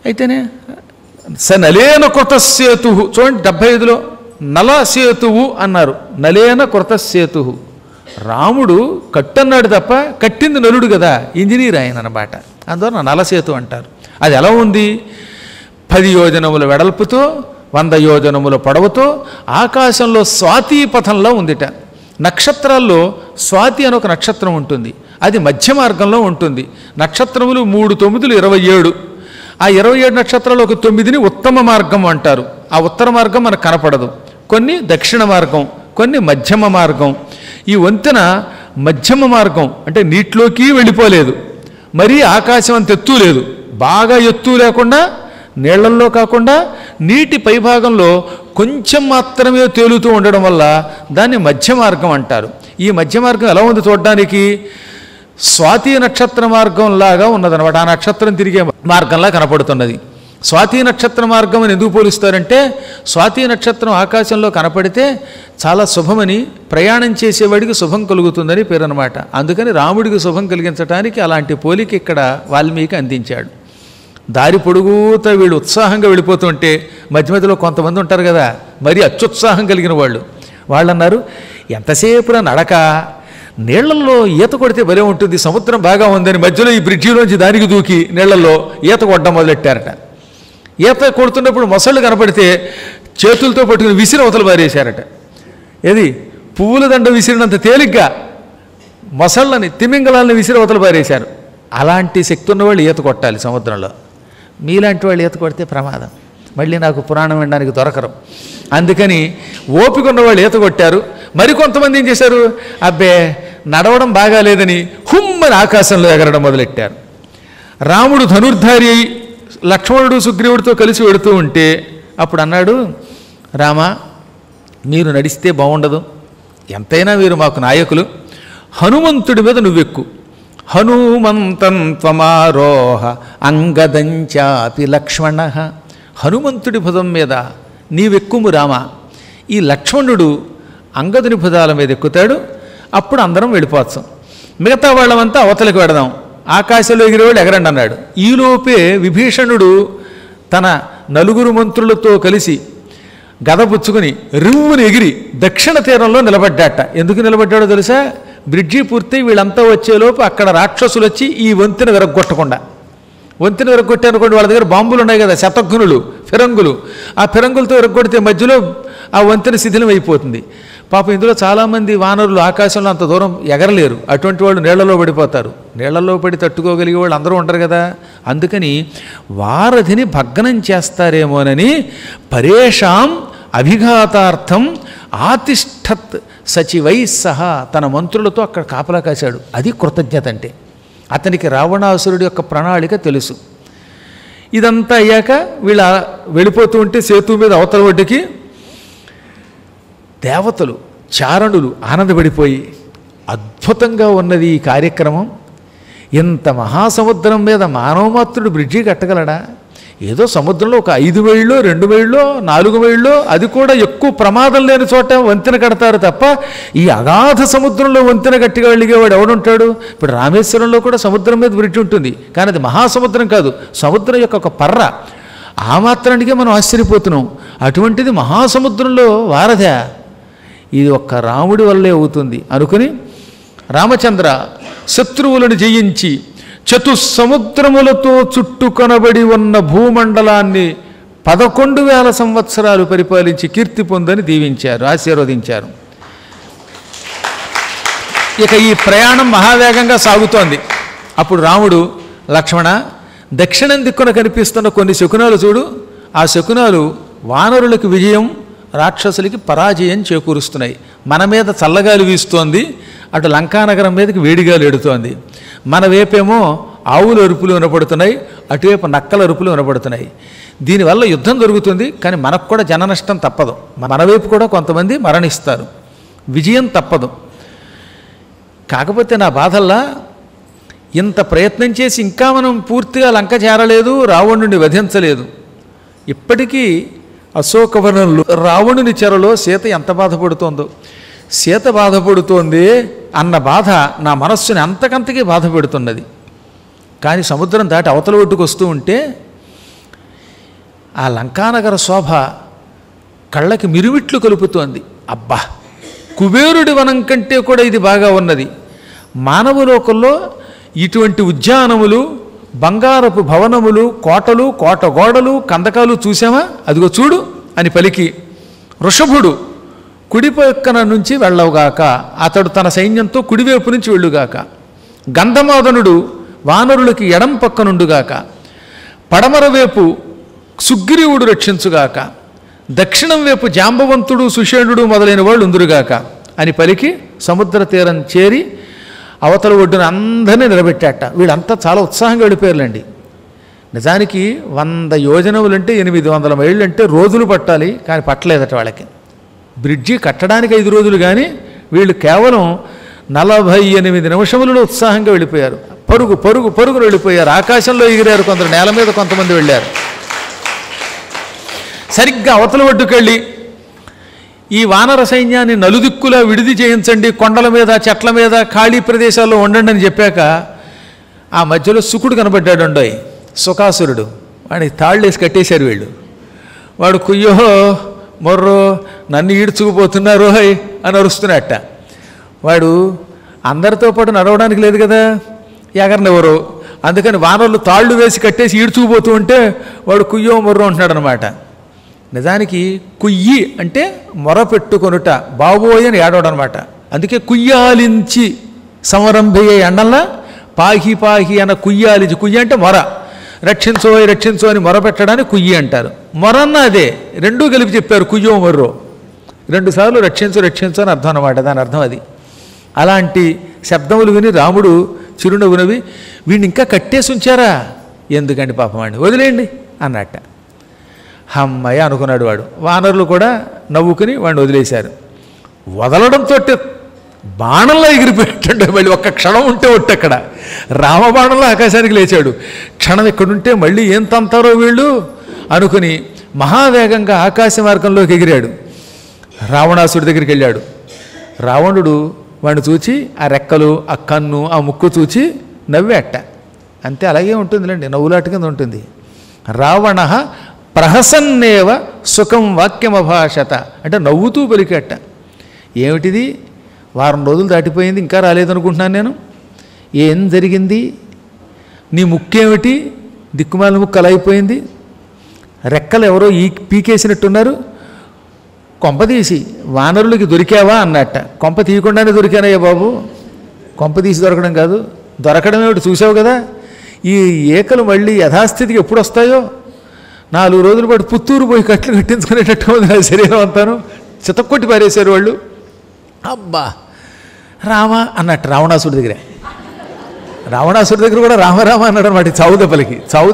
అయితేనే నలేన కృతసేతు చూడండి 75లో నలసేతువు అన్నారు, నలేన కృతసేతు. రాముడు కట్టన్నాడు తప్ప కట్టింది నలుడు కదా, ఇంజనీర్ ఆయన అన్నమాట. అందువల్ల నలసేతు అంటారు. అది ఎలా ఉంది? 10 యోజనముల వెడల్పుతో 100 యోజనముల పొడవుతో ఆకాశంలో స్వాతి పథంలో ఉందిట. నక్షత్రాల్లో స్వాతి అని ఒక నక్షత్రం ఉంటుంది, అది మధ్య మార్గంలో ఉంటుంది. నక్షత్రములు 3 9 27. ఆ 27 నక్షత్రాలు ఒక 9ని ఉత్తమ మార్గం అంటారు. ఆ ఉత్తర మార్గం మనకు కనపడదు. కొన్ని దక్షిణ మార్గం, కొన్ని మధ్యమ మార్గం. ఈ వంతెన మధ్యమ మార్గం అంటే నీటిలోకి వెళ్ళిపోలేదు, మరీ ఆకాశం అంత ఎత్తు లేదు, బాగా ఎత్తు లేకుండా నీళ్లల్లో కాకుండా నీటి పైభాగంలో కొంచెం మాత్రమే తేలుతూ ఉండడం వల్ల దాన్ని మధ్య మార్గం అంటారు. ఈ మధ్య మార్గం ఎలా ఉంది చూడడానికి? స్వాతి నక్షత్ర మార్గంలాగా ఉన్నదనమాట. ఆ నక్షత్రం తిరిగే మార్గంలా కనపడుతున్నది. స్వాతి నక్షత్ర మార్గం అని ఎందుకు పోలుస్తారంటే, స్వాతి నక్షత్రం ఆకాశంలో కనపడితే చాలా శుభమని, ప్రయాణం చేసేవాడికి శుభం కలుగుతుందని పేరు అనమాట. అందుకని రాముడికి శుభం కలిగించడానికి అలాంటి పోలిక ఇక్కడ వాల్మీకి అందించాడు. దారి పొడుగుతా వీళ్ళు ఉత్సాహంగా వెళ్ళిపోతుంటే మధ్య మధ్యలో కొంతమంది ఉంటారు కదా, మరీ అత్యుత్సాహం కలిగిన వాళ్ళు అన్నారు, ఎంతసేపున నడక, నీళ్లలో ఈత కొడితే భలే ఉంటుంది, సముద్రం బాగా ఉందని మధ్యలో ఈ బ్రిడ్జిలోంచి దానికి దూకి నీళ్లలో ఈత కొట్టడం మొదలెట్టారట. ఈత కొడుతున్నప్పుడు మొసళ్ళు కనపడితే చేతులతో పట్టుకుని విసిరి అవతల పారేశారట. ఏది పువ్వుల దండ విసిరినంత తేలిగ్గా మొసళ్ళని, తిమింగళాలని విసిరి అవతల పారేశారు. అలాంటి శక్తి ఉన్నవాళ్ళు ఈత కొట్టాలి సముద్రంలో. మీలాంటి వాళ్ళు ఈత కొడితే ప్రమాదం, మళ్ళీ నాకు పురాణం వినడానికి దొరకరు. అందుకని ఓపిక ఉన్నవాళ్ళు ఈత కొట్టారు. మరికొంతమంది ఏం చేశారు, అబ్బే నడవడం బాగాలేదని హుమ్మని ఆకాశంలో ఎగరడం మొదలెట్టారు. రాముడు ధనుర్ధారి అయి లక్ష్మణుడు సుగ్రీవుడితో కలిసి వెడుతూ ఉంటే అప్పుడు అన్నాడు, రామ మీరు నడిస్తే బాగుండదు, ఎంతైనా మీరు మాకు నాయకులు, హనుమంతుడి మీద నువ్వెక్కు. హనుమంతం త్వమారోహ అంగదంచాపి లక్ష్మణ. హనుమంతుడి భుజం మీద నీవెక్కుము రామ. ఈ లక్ష్మణుడు అంగదుని భుజాల మీద ఎక్కుతాడు, అప్పుడు అందరం వెళ్ళిపోవచ్చు, మిగతా వాళ్ళమంతా అవతలకు వెడదాం, ఆకాశంలో ఎగిరేవాళ్ళు ఎగరండి అన్నాడు. ఈలోపే విభీషణుడు తన 4 మంత్రులతో కలిసి గద పుచ్చుకుని రివ్వుని ఎగిరి దక్షిణ తీరంలో నిలబడ్డాట. ఎందుకు నిలబడ్డాడో తెలుసా? బ్రిడ్జి పూర్తి వీళ్ళంతా వచ్చేలోపు అక్కడ రాక్షసులు వచ్చి ఈ వంతెన విరగొట్టకుండా, వంతెన విరగొట్టారనుకోండి, వాళ్ళ దగ్గర బాంబులు ఉన్నాయి కదా, శతఘ్నులు, ఫిరంగులు, ఆ ఫిరంగులతో విరగొడితే మధ్యలో ఆ వంతెన శిథిలం అయిపోతుంది. పాపం ఇందులో చాలామంది వానరులు ఆకాశంలో అంత దూరం ఎగరలేరు, అటువంటి వాళ్ళు నీళ్లలో పడిపోతారు. నీళ్లలో పడి తట్టుకోగలిగే వాళ్ళు అందరూ ఉంటారు కదా. అందుకని వారధిని భగ్నం చేస్తారేమోనని పరేషాం అభిఘాతార్థం ఆతిష్ఠత్ సచివై సహా తన మంత్రులతో అక్కడ కాపలా కాశాడు. అది కృతజ్ఞత అంటే. అతనికి రావణాసురుడి యొక్క ప్రణాళిక తెలుసు. ఇదంతా అయ్యాక వీళ్ళ వెళ్ళిపోతూ ఉంటే సేతు మీద అవతల ఒడ్డుకి దేవతలు, చారణులు ఆనందపడిపోయి, అద్భుతంగా ఉన్నది ఈ కార్యక్రమం, ఇంత మహాసముద్రం మీద మానవమాత్రుడు బ్రిడ్జి కట్టగలడా? ఏదో సముద్రంలో ఒక 5 మైళ్ళో 2 మైళ్ళో 4 మైళ్ళో, అది కూడా ఎక్కువ ప్రమాదం లేని చోట వంతెన కడతారు తప్ప ఈ అగాధ సముద్రంలో వంతెన గట్టిగా వెళ్ళిగేవాడు ఎవడుంటాడు? ఇప్పుడు రామేశ్వరంలో కూడా సముద్రం మీద బ్రిడ్జి ఉంటుంది, కానీ అది మహాసముద్రం కాదు, సముద్రం యొక్క ఒక పర్ర. ఆ మాత్రానికే మనం ఆశ్చర్యపోతున్నాం. అటువంటిది మహాసముద్రంలో వారధ, ఇది ఒక్క రాముడి వల్లే అవుతుంది అనుకుని, రామచంద్ర శత్రువులను జయించి చతుస్సముద్రములతో చుట్టుకొనబడి ఉన్న భూమండలాన్ని 11,000 సంవత్సరాలు పరిపాలించి కీర్తి పొందని దీవించారు, ఆశీర్వదించారు. ఇక ఈ ప్రయాణం మహావేగంగా సాగుతోంది. అప్పుడు రాముడు, లక్ష్మణ దక్షిణం దిక్కున కనిపిస్తున్న కొన్ని శకునాలు చూడు, ఆ శకునాలు వానరులకు విజయం, రాక్షసులకి పరాజయం చేకూరుస్తున్నాయి. మన మీద చల్లగాలి వీస్తోంది, అటు లంకానగరం మీదకి వేడిగాలు ఎడుతోంది. మన వైపేమో ఆవుల అరుపులు వినపడుతున్నాయి, అటువైపు నక్కల అరుపులు వినపడుతున్నాయి. దీనివల్ల యుద్ధం జరుగుతుంది, కానీ మనకు కూడా జన నష్టం తప్పదు. మన వైపు కూడా కొంతమంది మరణిస్తారు, విజయం తప్పదు. కాకపోతే నా బాధల్లా ఇంత ప్రయత్నం చేసి ఇంకా మనం పూర్తిగా లంక చేరలేదు, రావణుడిని వధించలేదు. ఇప్పటికీ అశోకవనంలో రావణుని చెరలో సీత ఎంత బాధపడుతోందో, సీత బాధపడుతోంది అన్న బాధ నా మనస్సుని అంతకంతకీ బాధ పెడుతున్నది. కానీ సముద్రం దాటి అవతల ఒడ్డుకు వస్తూ ఉంటే ఆ లంకానగర శోభ కళ్ళకి మిరుమిట్లు కలుపుతోంది. అబ్బా, కుబేరుడి వనం కంటే కూడా ఇది బాగా ఉన్నది. మానవలోకంలో ఇటువంటి ఉద్యానములు, బంగారపు భవనములు, కోటలు, కోట గోడలు, కందకాలు చూసామా? అదిగో చూడు అని పలికి, వృషభుడు కుడిపక్కన నుంచి వెళ్ళవుగాక, అతడు తన సైన్యంతో కుడివైపు నుంచి వెళ్ళుగాక. గంధమాదనుడు వానరులకి ఎడం పక్కనుండుగాక. పడమర వైపు సుగ్రీవుడు రక్షించుగాక. దక్షిణం వైపు జాంబవంతుడు, సుషేణుడు మొదలైన వాళ్ళు ఉందురుగాక అని పలికి సముద్ర తీరం చేరి అవతల ఒడ్డున అందరినీ నిలబెట్టాట. వీళ్ళంతా చాలా ఉత్సాహంగా వెళ్ళిపోయారులేండి. నిజానికి 100 యోజనములంటే 800 మైళ్ళు అంటే రోజులు పట్టాలి, కానీ పట్టలేదట వాళ్ళకి. బ్రిడ్జి కట్టడానికి 5 రోజులు, కానీ వీళ్ళు కేవలం 48 నిమిషములలో ఉత్సాహంగా వెళ్ళిపోయారు. పరుగు పరుగు పరుగులు వెళ్ళిపోయారు. ఆకాశంలో ఎగిరారు కొందరు, నేల మీద కొంతమంది వెళ్ళారు. సరిగ్గా అవతల ఒడ్డుకెళ్ళి ఈ వానర సైన్యాన్ని నలుదిక్కులా విడిది చేయించండి, కొండల మీద, చెట్ల మీద, ఖాళీ ప్రదేశాల్లో ఉండండి అని చెప్పాక ఆ మధ్యలో శుకుడు కనబడ్డాడుండోయ్, సుకాసురుడు. వాడిని తాళ్ళేసి కట్టేశారు వీళ్ళు. వాడు కుయ్యో మొర్రో నన్ను ఈడ్చుకుపోతున్నారు హై అని అరుస్తున్నట్ట. వాడు అందరితో పాటు నడవడానికి లేదు కదా, ఎగరనెవరు, అందుకని వానరులు తాళ్ళు వేసి కట్టేసి ఈడ్చుకుపోతూ ఉంటే వాడు కుయ్యో మొర్రో అంటున్నాడు అనమాట. నిజానికి కుయ్యి అంటే మొర పెట్టుకొనుట, బాబోయ్ అని ఏడవడం అనమాట. అందుకే కుయ్యాలించి సంరంభయ్యే ఎండల్లా పాహి పాహి అన్న కుయ్యాలించి, కుయ్యి అంటే మొర, రక్షించో రక్షించో అని మొర పెట్టడానికి కుయ్యి అంటారు. మొరన్న అదే, రెండూ కలిపి చెప్పారు కుయ్యో మొర్రో. 2 సార్లు రక్షించు రక్షించు అని అర్థం అనమాట, దాని అర్థం అది. అలాంటి శబ్దములు విని రాముడు చిరునవ్వునవి, వీడిని ఇంకా కట్టేసి ఉంచారా, ఎందుకండి పాపం వాడిని వదిలేయండి అన్నట్ట. అమ్మయ్య అనుకున్నాడు వాడు. వానరులు కూడా నవ్వుకుని వాడిని వదిలేశారు. వదలడంతో బాణంలో ఎగిరిపోయేటండి. మళ్ళీ ఒక్క క్షణం ఉంటే ఒట్టక్కడ రామబాణంలో ఆకాశానికి లేచాడు. క్షణం ఎక్కడుంటే మళ్ళీ ఏం తంతారో వీళ్ళు అనుకుని మహావేగంగా ఆకాశ మార్గంలోకి ఎగిరాడు. రావణాసుడి దగ్గరికి వెళ్ళాడు. రావణుడు వాడిని చూచి ఆ రెక్కలు, ఆ కన్ను, ఆ ముక్కు చూచి నవ్వేట. అంతే, అలాగే ఉంటుందిలేండి, నవ్వులాట కింద ఉంటుంది. రావణ ప్రహసన్నేవ సుఖం వాక్యమభాషత అంటే నవ్వుతూ పలికేట. ఏమిటిది, వారం రోజులు దాటిపోయింది ఇంకా రాలేదనుకుంటున్నాను నేను, ఏం జరిగింది, నీ ముక్కేమిటి, దిక్కుమాల ముక్కు అలా అయిపోయింది, రెక్కలు ఎవరో పీకేసినట్టున్నారు, కొంపదీసి వానరులకి దొరికావా అన్నట్ట. కొంప తీయకుండానే దొరికానయ్యా బాబు, కొంప తీసి దొరకడం కాదు, దొరకడం ఏమిటి చూసావు కదా, ఈ ఏకలు మళ్ళీ యథాస్థితికి ఎప్పుడు వస్తాయో, 4 రోజుల పాటు పుత్తూరు పోయి కట్లు కట్టించుకునేటట్టు ఉంది నా శరీరం అంతాను, చితక్కొట్టి పారేశారు వాళ్ళు. అబ్బా రామ అన్నట్టు రావణాసుడి దగ్గరే. రావణాసుడి దగ్గర కూడా రామరామ అన్నాడు అనమాట. చావు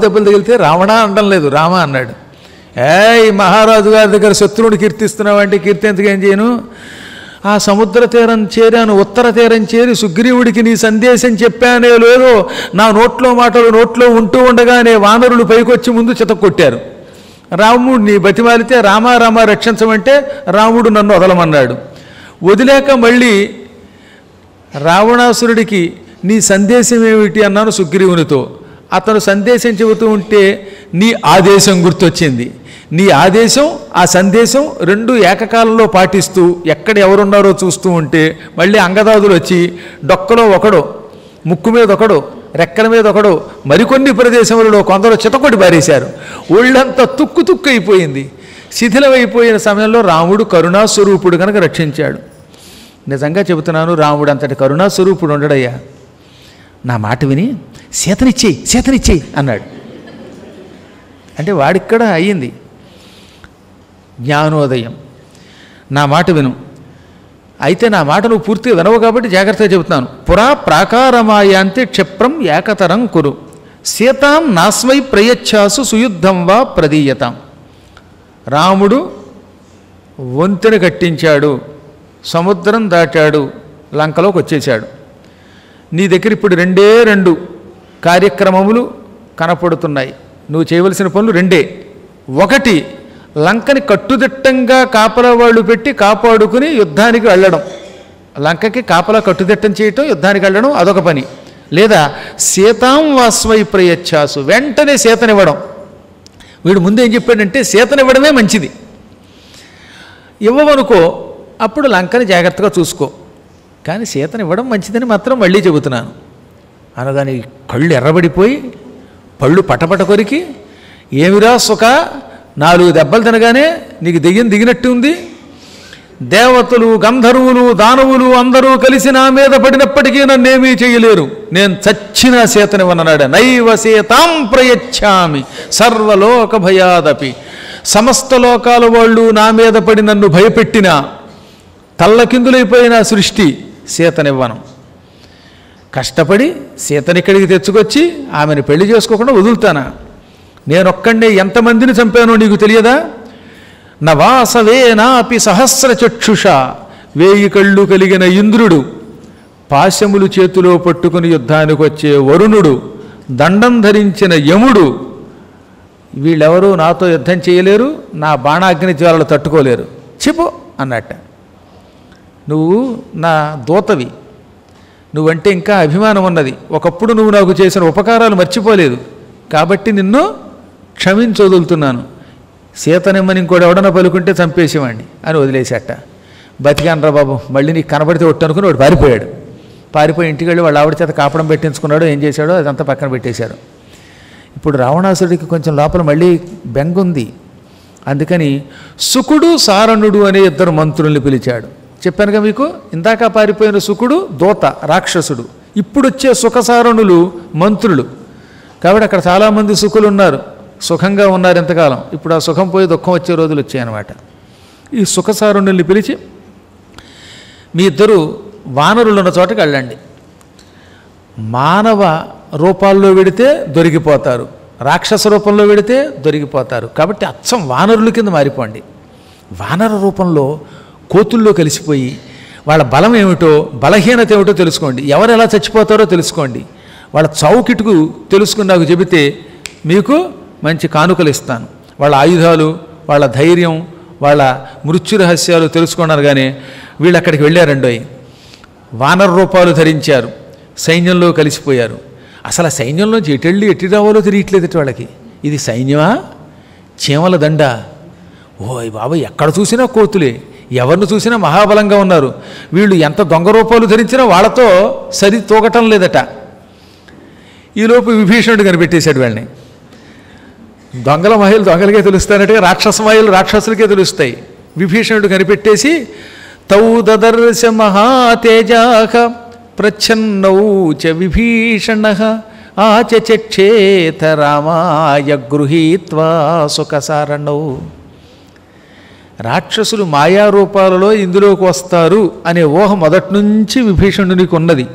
దెబ్బలు తగిలితే రావణ అనడం లేదు, రామ అన్నాడు. ఈ మహారాజు గారి దగ్గర శత్రువుని కీర్తిస్తున్నావంటే కీర్తించగా ఏం చేయను, ఆ సముద్ర తీరం చేరాను, ఉత్తర తీరం చేరి సుగ్రీవుడికి నీ సందేశం చెప్పానే లేదో, నా నోట్లో మాటలు నోట్లో ఉంటూ ఉండగానే వానరులు పైకొచ్చి ముందు చితక్కొట్టారు. రాముడిని బతిమాలితే రామ రామ రక్షించమంటే రాముడు నన్ను వదలమన్నాడు. వదిలేక మళ్ళీ రావణాసురుడికి నీ సందేశం ఏమిటి అన్నాను సుగ్రీవునితో. అతను సందేశం చెబుతూ ఉంటే నీ ఆదేశం గుర్తొచ్చింది. నీ ఆదేశం, ఆ సందేశం 2 ఏకకాలంలో పాటిస్తూ ఎక్కడ ఎవరున్నారో చూస్తూ ఉంటే మళ్ళీ అంగదాదులు వచ్చి డొక్కలో ఒకడు, ముక్కు మీద ఒకడు, రెక్కల మీద ఒకడు, మరికొన్ని ప్రదేశములలో కొందరు చితకొడి బారేశారు. ఒళ్ళంతా తుక్కు తుక్కు అయిపోయింది. శిథిలమైపోయిన సమయంలో రాముడు కరుణాస్వరూపుడు కనుక రక్షించాడు. నిజంగా చెబుతున్నాను, రాముడు అంతటి కరుణాస్వరూపుడు ఉండడయ్యా. నా మాట విని సీతనిచ్చేయి అన్నాడు. అంటే వాడిక్కడ అయ్యింది జ్ఞానోదయం. నా మాట విను, అయితే నా మాట నువ్వు పూర్తిగా వినవు కాబట్టి జాగ్రత్తగా చెబుతున్నాను. పురా ప్రాకారమాయాంతి క్షిప్రం ఏకతరం కురు సీతాం నాస్మై ప్రయచ్ఛాసు సుయుద్ధం వా ప్రదీయతాం. రాముడు వంతెన కట్టించాడు, సముద్రం దాటాడు, లంకలోకి వచ్చేశాడు. నీ దగ్గర ఇప్పుడు 2 కార్యక్రమములు కనపడుతున్నాయి. నువ్వు చేయవలసిన పనులు 2. 1 లంకని కట్టుదిట్టంగా కాపలా వాళ్ళు పెట్టి కాపాడుకుని యుద్ధానికి వెళ్ళడం. లంకకి కాపలా కట్టుదిట్టం చేయటం, యుద్ధానికి వెళ్ళడం అదొక పని. లేదా సీతాం వాస్మై ప్రయచ్ఛాసు, వెంటనే సీతనివ్వడం. వీడు ముందు ఏం చెప్పాడంటే సీతనివ్వడమే మంచిది, ఇవ్వవనుకో అప్పుడు లంకని జాగ్రత్తగా చూసుకో, కానీ సీతనివ్వడం మంచిదని మాత్రం మళ్ళీ చెబుతున్నాను అనగాని కళ్ళు ఎర్రబడిపోయి పళ్ళు పటపట కొరికి, ఏమిరా సుఖ 4 దెబ్బలు తినగానే నీకు దెయ్యం దిగినట్టు ఉంది, దేవతలు గంధర్వులు దానవులు అందరూ కలిసి నా మీద పడినప్పటికీ నన్నేమీ చేయలేరు, నేను చచ్చిన సీతనివ్వనన్నాడు. నైవ సీతాం ప్రయచ్ఛామి సర్వలోక భయాదపి, సమస్త లోకాల వాళ్ళు నా మీద పడి నన్ను భయపెట్టిన తల్లకిందులైపోయిన సృష్టి సీతనివ్వను. కష్టపడి సీతనిక్కడికి తెచ్చుకొచ్చి ఆమెను పెళ్లి చేసుకోకుండా వదులుతానా? నేనొక్కడే ఎంతమందిని చంపానో నీకు తెలియదా? నవాసవే నాపి సహస్ర చక్షుష, 1000 కళ్ళు కలిగిన ఇంద్రుడు, పాశములు చేతిలో పట్టుకుని యుద్ధానికి వచ్చే వరుణుడు, దండం ధరించిన యముడు, వీళ్ళెవరూ నాతో యుద్ధం చేయలేరు, నా బాణాగ్ని జ్వాలలు తట్టుకోలేరు. చెప్పు అన్నట్ట. నువ్వు నా దూతవి, నువ్వంటే ఇంకా అభిమానం ఉన్నది, ఒకప్పుడు నువ్వు నాకు చేసిన ఉపకారాలు మర్చిపోలేదు, కాబట్టి నిన్ను క్షమించొదులుతున్నాను. సీతనిమ్మని ఇంకోటి ఎవడన్నా పలుకుంటే చంపేసేవాడిని అని వదిలేసేట. బతికానరా బాబు, మళ్ళీ నీకు కనబడితే ఒట్టు అనుకుని వాడు పారిపోయాడు. పారిపోయి ఇంటికి వెళ్ళి వాళ్ళ ఆవిడ చేత కాపడం పెట్టించుకున్నాడో ఏం చేశాడో అదంతా పక్కన పెట్టేశారు. ఇప్పుడు రావణాసుడికి కొంచెం లోపల మళ్ళీ బెంగుంది. అందుకని సుకుడు సారణుడు అనే 2 మంత్రుల్ని పిలిచాడు. చెప్పానుగా మీకు, ఇందాక పారిపోయిన సుకుడు దూత రాక్షసుడు, ఇప్పుడు వచ్చే సుఖసారణులు మంత్రులు. కాబట్టి అక్కడ చాలామంది సుఖులు ఉన్నారు, సుఖంగా ఉన్నారు ఎంతకాలం. ఇప్పుడు ఆ సుఖం పోయి దుఃఖం వచ్చే రోజులు వచ్చాయన్నమాట. ఈ సుఖసారణుల్ని పిలిచి, మీ 2 వానరులు ఉన్న చోటకి వెళ్ళండి, మానవ రూపాల్లో వెడితే దొరికిపోతారు, రాక్షస రూపంలో వెడితే దొరికిపోతారు, కాబట్టి అచ్చం వానరుల కింద మారిపోండి. వానర రూపంలో కోతుల్లో కలిసిపోయి వాళ్ళ బలం ఏమిటో బలహీనత ఏమిటో తెలుసుకోండి, ఎవరు ఎలా చచ్చిపోతారో తెలుసుకోండి, వాళ్ళ చౌకిటుకు తెలుసుకుని నాకు చెబితే మీకు మంచి కానుకలు ఇస్తాను. వాళ్ళ ఆయుధాలు, వాళ్ళ ధైర్యం, వాళ్ళ మృత్యు రహస్యాలు తెలుసుకున్నారు. కానీ వీళ్ళు అక్కడికి వెళ్ళారండోయ్, వానర రూపాలు ధరించారు, సైన్యంలో కలిసిపోయారు. అసలు ఆ సైన్యంలోంచి ఎటు రావాలో తెలియట్లేదు వాళ్ళకి. ఇది సైన్యమా చీమల దండ? ఓయ్ బాబా, ఎక్కడ చూసినా కోతులే, ఎవరిని చూసినా మహాబలంగా ఉన్నారు. వీళ్ళు ఎంత దొంగ రూపాలు ధరించినా వాళ్ళతో సరి తూగటం లేదట. ఈలోపు విభీషణుడు కనిపెట్టేశాడు వాళ్ళని. దొంగల మాయలు దొంగలకే తెలుస్తానట్టుగా రాక్షస మాయలు రాక్షసులకే తెలుస్తాయి. విభీషణుడు కనిపెట్టేసి తౌ దదర్శ మహాతేజాః ప్రచ్ఛన్నౌ చ విభీషణః ఆచచక్షేథ రామాయ గృహీత్వా సుఖసారణౌ. రాక్షసులు మాయారూపాలలో ఇందులోకి వస్తారు అనే ఊహ మొదటి నుంచి విభీషణునికి ఉన్నది.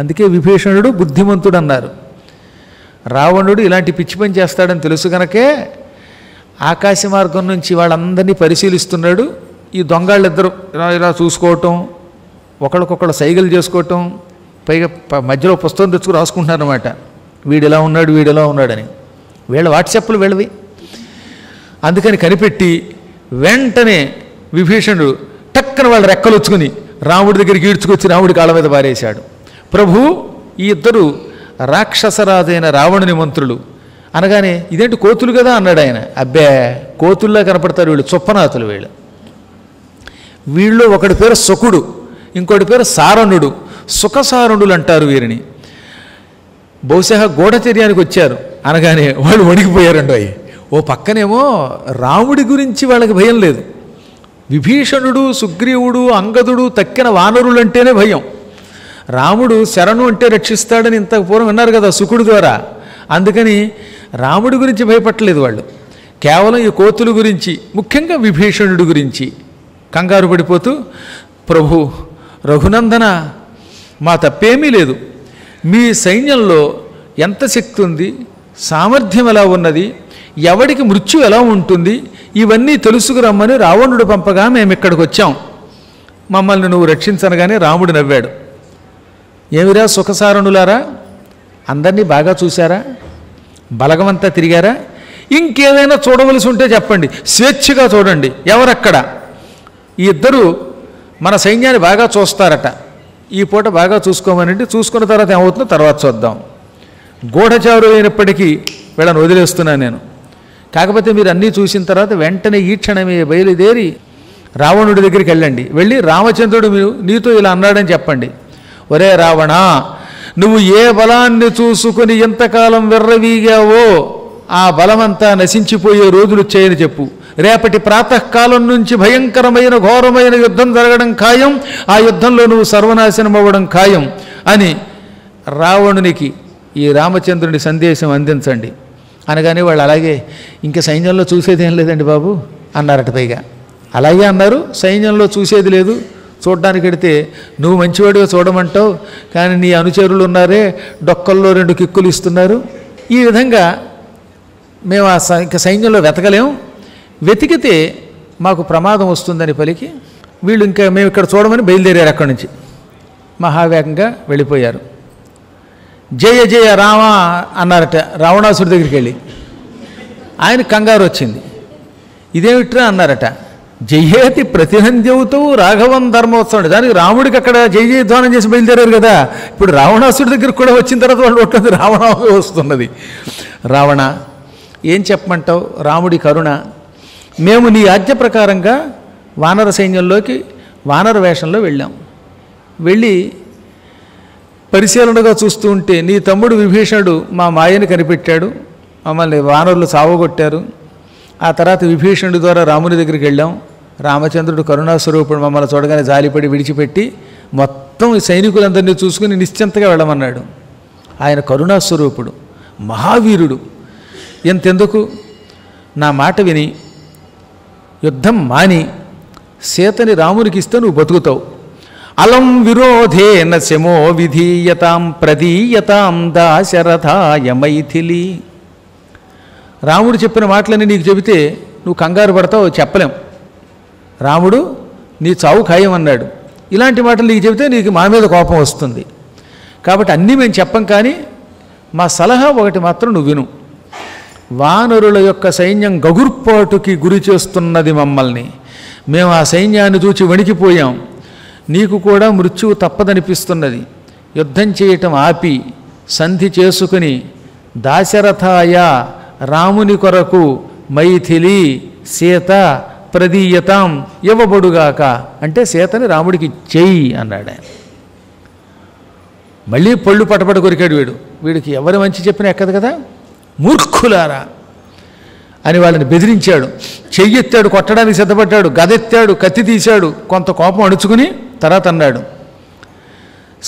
అందుకే విభీషణుడు బుద్ధిమంతుడు అన్నారు. రావణుడు ఇలాంటి పిచ్చి పని చేస్తాడని తెలుసు కనుకే ఆకాశ మార్గం నుంచి వాళ్ళందరినీ పరిశీలిస్తున్నాడు. ఈ దొంగాళ్ళిద్దరూ ఇలా చూసుకోవటం, ఒకళ్ళకొకళ్ళు సైగలు చేసుకోవటం, పైగా మధ్యలో పుస్తకం తెచ్చుకుని రాసుకుంటున్నారన్నమాట, వీడిలా ఉన్నాడు వీడిలా ఉన్నాడని. వీళ్ళ వాట్సాప్లు వీళ్ళవి. అందుకని కనిపెట్టి వెంటనే విభీషణుడు టక్కన వాళ్ళ రెక్కలు వచ్చుకుని రాముడి దగ్గరికి ఈడ్చుకొచ్చి రాముడి కాళ్ళ మీద పారేశాడు. ప్రభు, ఈ 2 రాక్షసరాజైన రావణుని మంత్రులు అనగానే ఇదేంటి కోతులు కదా అన్నాడు ఆయన. అబ్బే, కోతుల్లా కనపడతారు వీళ్ళు, చొప్పనాథులు వీళ్ళు. వీళ్ళు ఒకడి పేరు సుకుడు, ఇంకోటి పేరు సారణుడు. సుఖసారణులు అంటారు వీరిని. బహుశా గూఢచర్యానికి వచ్చారు అనగానే వాళ్ళు వణికిపోయారండి. అవి ఓ పక్కనేమో రాముడి గురించి వాళ్ళకి భయం లేదు, విభీషణుడు సుగ్రీవుడు అంగదుడు తక్కిన వానరులు అంటేనే భయం. రాముడు శరణు అంటే రక్షిస్తాడని ఇంతకు పూర్వం విన్నారు కదా సుకుడు ద్వారా. అందుకని రాముడి గురించి భయపట్టలేదు వాళ్ళు, కేవలం ఈ కోతుల గురించి, ముఖ్యంగా విభీషణుడి గురించి కంగారు పడిపోతూ, ప్రభు రఘునందన, మా తప్పేమీ లేదు, మీ సైన్యంలో ఎంత శక్తి ఉంది, సామర్థ్యం ఎలా ఉన్నది, ఎవడికి మృత్యు ఎలా ఉంటుంది, ఇవన్నీ తెలుసుకురమ్మని రావణుడు పంపగా మేము ఇక్కడికి వచ్చాం, మమ్మల్ని నువ్వు రక్షించనగానే రాముడు నవ్వాడు. ఏమిరా సుఖసారణులారా, అందరినీ బాగా చూశారా, బలగమంతా తిరిగారా, ఇంకేదైనా చూడవలసి ఉంటే చెప్పండి, స్వేచ్ఛగా చూడండి, ఎవరక్కడ. ఈ 2 మన సైన్యాన్ని బాగా చూస్తారట, ఈ పూట బాగా చూసుకోమనండి, చూసుకున్న తర్వాత ఏమవుతుందో తర్వాత చూద్దాం. గూఢచారు అయినప్పటికీ వీళ్ళని వదిలేస్తున్నాను నేను, కాకపోతే మీరు అన్నీ చూసిన తర్వాత వెంటనే ఈ క్షణమే బయలుదేరి రావణుడి దగ్గరికి వెళ్ళండి. వెళ్ళి రామచంద్రుడు నీతో ఇలా అన్నాడని చెప్పండి. ఒరే రావణ, నువ్వు ఏ బలాన్ని చూసుకుని ఎంతకాలం వెర్రవీగావో ఆ బలమంతా నశించిపోయే రోజులు వచ్చాయని చెప్పు. రేపటి ప్రాతకాలం నుంచి భయంకరమైన ఘోరమైన యుద్ధం జరగడం ఖాయం. ఆ యుద్ధంలో నువ్వు సర్వనాశనం అవ్వడం ఖాయం అని రావణునికి ఈ రామచంద్రుని సందేశం అందించండి అనగానే వాళ్ళు అలాగే ఇంక సైన్యంలో చూసేది ఏం లేదండి బాబు అన్నారట. పైగా అలాగే అన్నారు, సైన్యంలో చూసేది లేదు. చూడ్డానికి వెడితే నువ్వు మంచివాడిగా చూడమంటావు, కానీ నీ అనుచరులు ఉన్నారే డొక్కల్లో 2 కిక్కులు ఇస్తున్నారు. ఈ విధంగా మేము ఇంక సైన్యంలో వెతకలేం, వెతికితే మాకు ప్రమాదం వస్తుందని పలికి వీళ్ళు ఇంకా మేము ఇక్కడ చూడమని బయలుదేరారు. అక్కడి నుంచి మహావేగంగా వెళ్ళిపోయారు. జయ జయ రామ అన్నారట రావణాసుడి దగ్గరికి వెళ్ళి. ఆయన కంగారు వచ్చింది. ఇదేమిట్రా అన్నారట. జయేతి ప్రతిహంద్యవుతావు రాఘవం ధర్మోత్సవం. దానికి రాముడికి అక్కడ జయ జయధ్వానం చేసి బయలుదేరారు కదా. ఇప్పుడు రావణాసుడి దగ్గరికి కూడా వచ్చిన తర్వాత వాళ్ళు ఒక్కది రావణమే వస్తున్నది. రావణ, ఏం చెప్పమంటావు? రాముడి కరుణ. మేము నీ ఆజ్ఞ ప్రకారంగా వానర సైన్యంలోకి వానర వేషంలో వెళ్ళాం. వెళ్ళి పరిశీలనగా చూస్తూ ఉంటే నీ తమ్ముడు విభీషణుడు మా మాయని కనిపెట్టాడు, మమ్మల్ని వానరులు సావగొట్టారు. ఆ తర్వాత విభీషణుడి ద్వారా రాముని దగ్గరికి వెళ్ళాం. రామచంద్రుడు కరుణాస్వరూపుడు, మమ్మల్ని చూడగానే జాలిపడి విడిచిపెట్టి మొత్తం సైనికులందరినీ చూసుకుని నిశ్చింతగా వెళ్ళమన్నాడు. ఆయన కరుణాస్వరూపుడు, మహావీరుడు. ఎంతెందుకు, నా మాట విని యుద్ధం మాని సీతని రామునికి ఇస్తే నువ్వు బతుకుతావు. అలం విరోధేన శమో విధీయతాం ప్రదీయతాం దాశరథాయ మైథిలి. రాముడు చెప్పిన మాటలని నీకు చెబితే నువ్వు కంగారు పడతావు, చెప్పలేం. రాముడు నీ చావు ఖాయం అన్నాడు. ఇలాంటి మాటలు నీకు చెబితే నీకు మా మీద కోపం వస్తుంది. కాబట్టి అన్నీ మేము చెప్పం, కానీ మా సలహా ఒకటి మాత్రం నువ్వు విను. వానరుల యొక్క సైన్యం గగుర్పాటుకి గురి చేస్తున్నది మమ్మల్ని. మేము ఆ సైన్యాన్ని చూచి వణికిపోయాం. నీకు కూడా మృత్యువు తప్పదనిపిస్తున్నది. యుద్ధం చేయటం ఆపి సంధి చేసుకుని దాశరథాయ రాముని కొరకు మైథిలి సీత ప్రదీయతాం ఇవ్వబడుగాక అంటే సీతని రాముడికి చెయ్యి అన్నాడు ఆయన. మళ్ళీ పళ్ళు పటపట కొరికాడు వీడు. వీడికి ఎవరు మంచి చెప్పినా ఎక్కదు కదా. మూర్ఖులారా అని వాళ్ళని బెదిరించాడు. చెయ్యెత్తాడు, కొట్టడానికి సిద్ధపడ్డాడు, గదెత్తాడు, కత్తి తీశాడు. కొంత కోపం అణుచుకుని తర్వాత అన్నాడు,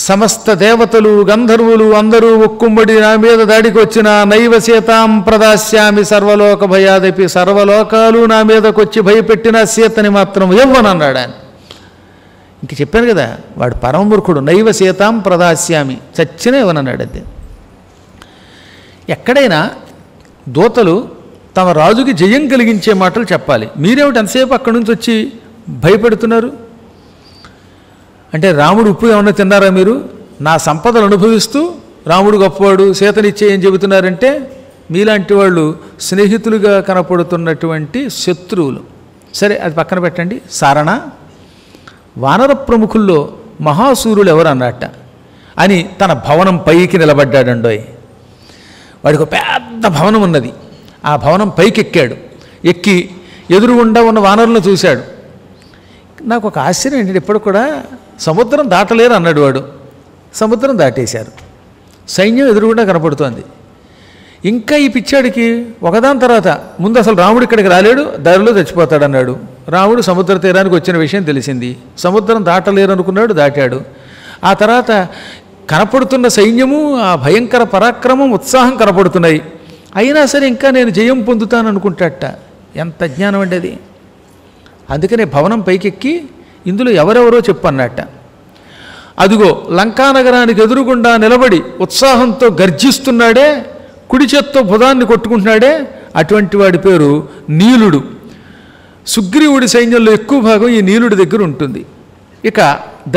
సమస్త దేవతలు గంధర్వులు అందరూ ఒక్కుమ్మడి నా మీద దాడికి వచ్చిన నైవ సీతాం ప్రదాస్యామి సర్వలోక భయాదపి. సర్వలోకాలు నా మీదకొచ్చి భయపెట్టిన సీతని మాత్రం ఇవ్వనన్నాడు ఆయన. ఇంక చెప్పాను కదా, వాడు పరమమూర్ఖుడు. నైవ సీతాం ప్రదాస్యామి, చచ్చినా ఇవ్వనన్నాడు. అంతే. ఎక్కడైనా దూతలు తమ రాజుకి జయం కలిగించే మాటలు చెప్పాలి. మీరేమిటి ఎంతసేపు అక్కడి నుంచి వచ్చి భయపెడుతున్నారు అంటే, రాముడు ఉప్పు ఏమన్నా తిన్నారా మీరు? నా సంపదలు అనుభవిస్తూ రాముడు గొప్పవాడు సీతనిచ్చే ఏం చెబుతున్నారంటే, మీలాంటి వాళ్ళు స్నేహితులుగా కనపడుతున్నటువంటి శత్రువులు. సరే, అది పక్కన పెట్టండి. సారణ, వానర ప్రముఖుల్లో మహాసూరులు ఎవరు అన్నట్ట అని తన భవనం పైకి నిలబడ్డాడండోయ్. వాడికి పెద్ద భవనం ఉన్నది. ఆ భవనం పైకి ఎక్కాడు. ఎక్కి ఎదురుగుండా ఉన్న వానరులను చూశాడు. నాకు ఒక ఆశ్చర్యం ఏంటంటే, ఇప్పుడు కూడా సముద్రం దాటలేరు అన్నాడు వాడు. సముద్రం దాటేశారు. సైన్యం ఎదురుగుండా కనపడుతోంది. ఇంకా ఈ పిచ్చాడికి ఒకదాని తర్వాత ముందు అసలు రాముడు ఇక్కడికి రాలేడు, దారిలో చచ్చిపోతాడు అన్నాడు. రాముడు సముద్ర తీరానికి వచ్చిన విషయం తెలిసింది. సముద్రం దాటలేరు అనుకున్నాడు, దాటాడు. ఆ తర్వాత కనపడుతున్న సైన్యము, ఆ భయంకర పరాక్రమం, ఉత్సాహం కనపడుతున్నాయి. అయినా సరే ఇంకా నేను జయం పొందుతాను అనుకుంటాట. ఎంత జ్ఞానం అండి అది. అందుకనే భవనం పైకెక్కి ఇందులో ఎవరెవరో చెప్పన్నట్ట. అదిగో లంకానగరానికి ఎదురుగుండా నిలబడి ఉత్సాహంతో గర్జిస్తున్నాడే, కుడి చేత్తో భుజాన్ని కొట్టుకుంటున్నాడే, అటువంటి వాడి పేరు నీలుడు. సుగ్రీవుడి సైన్యంలో ఎక్కువ భాగం ఈ నీలుడి దగ్గర ఉంటుంది. ఇక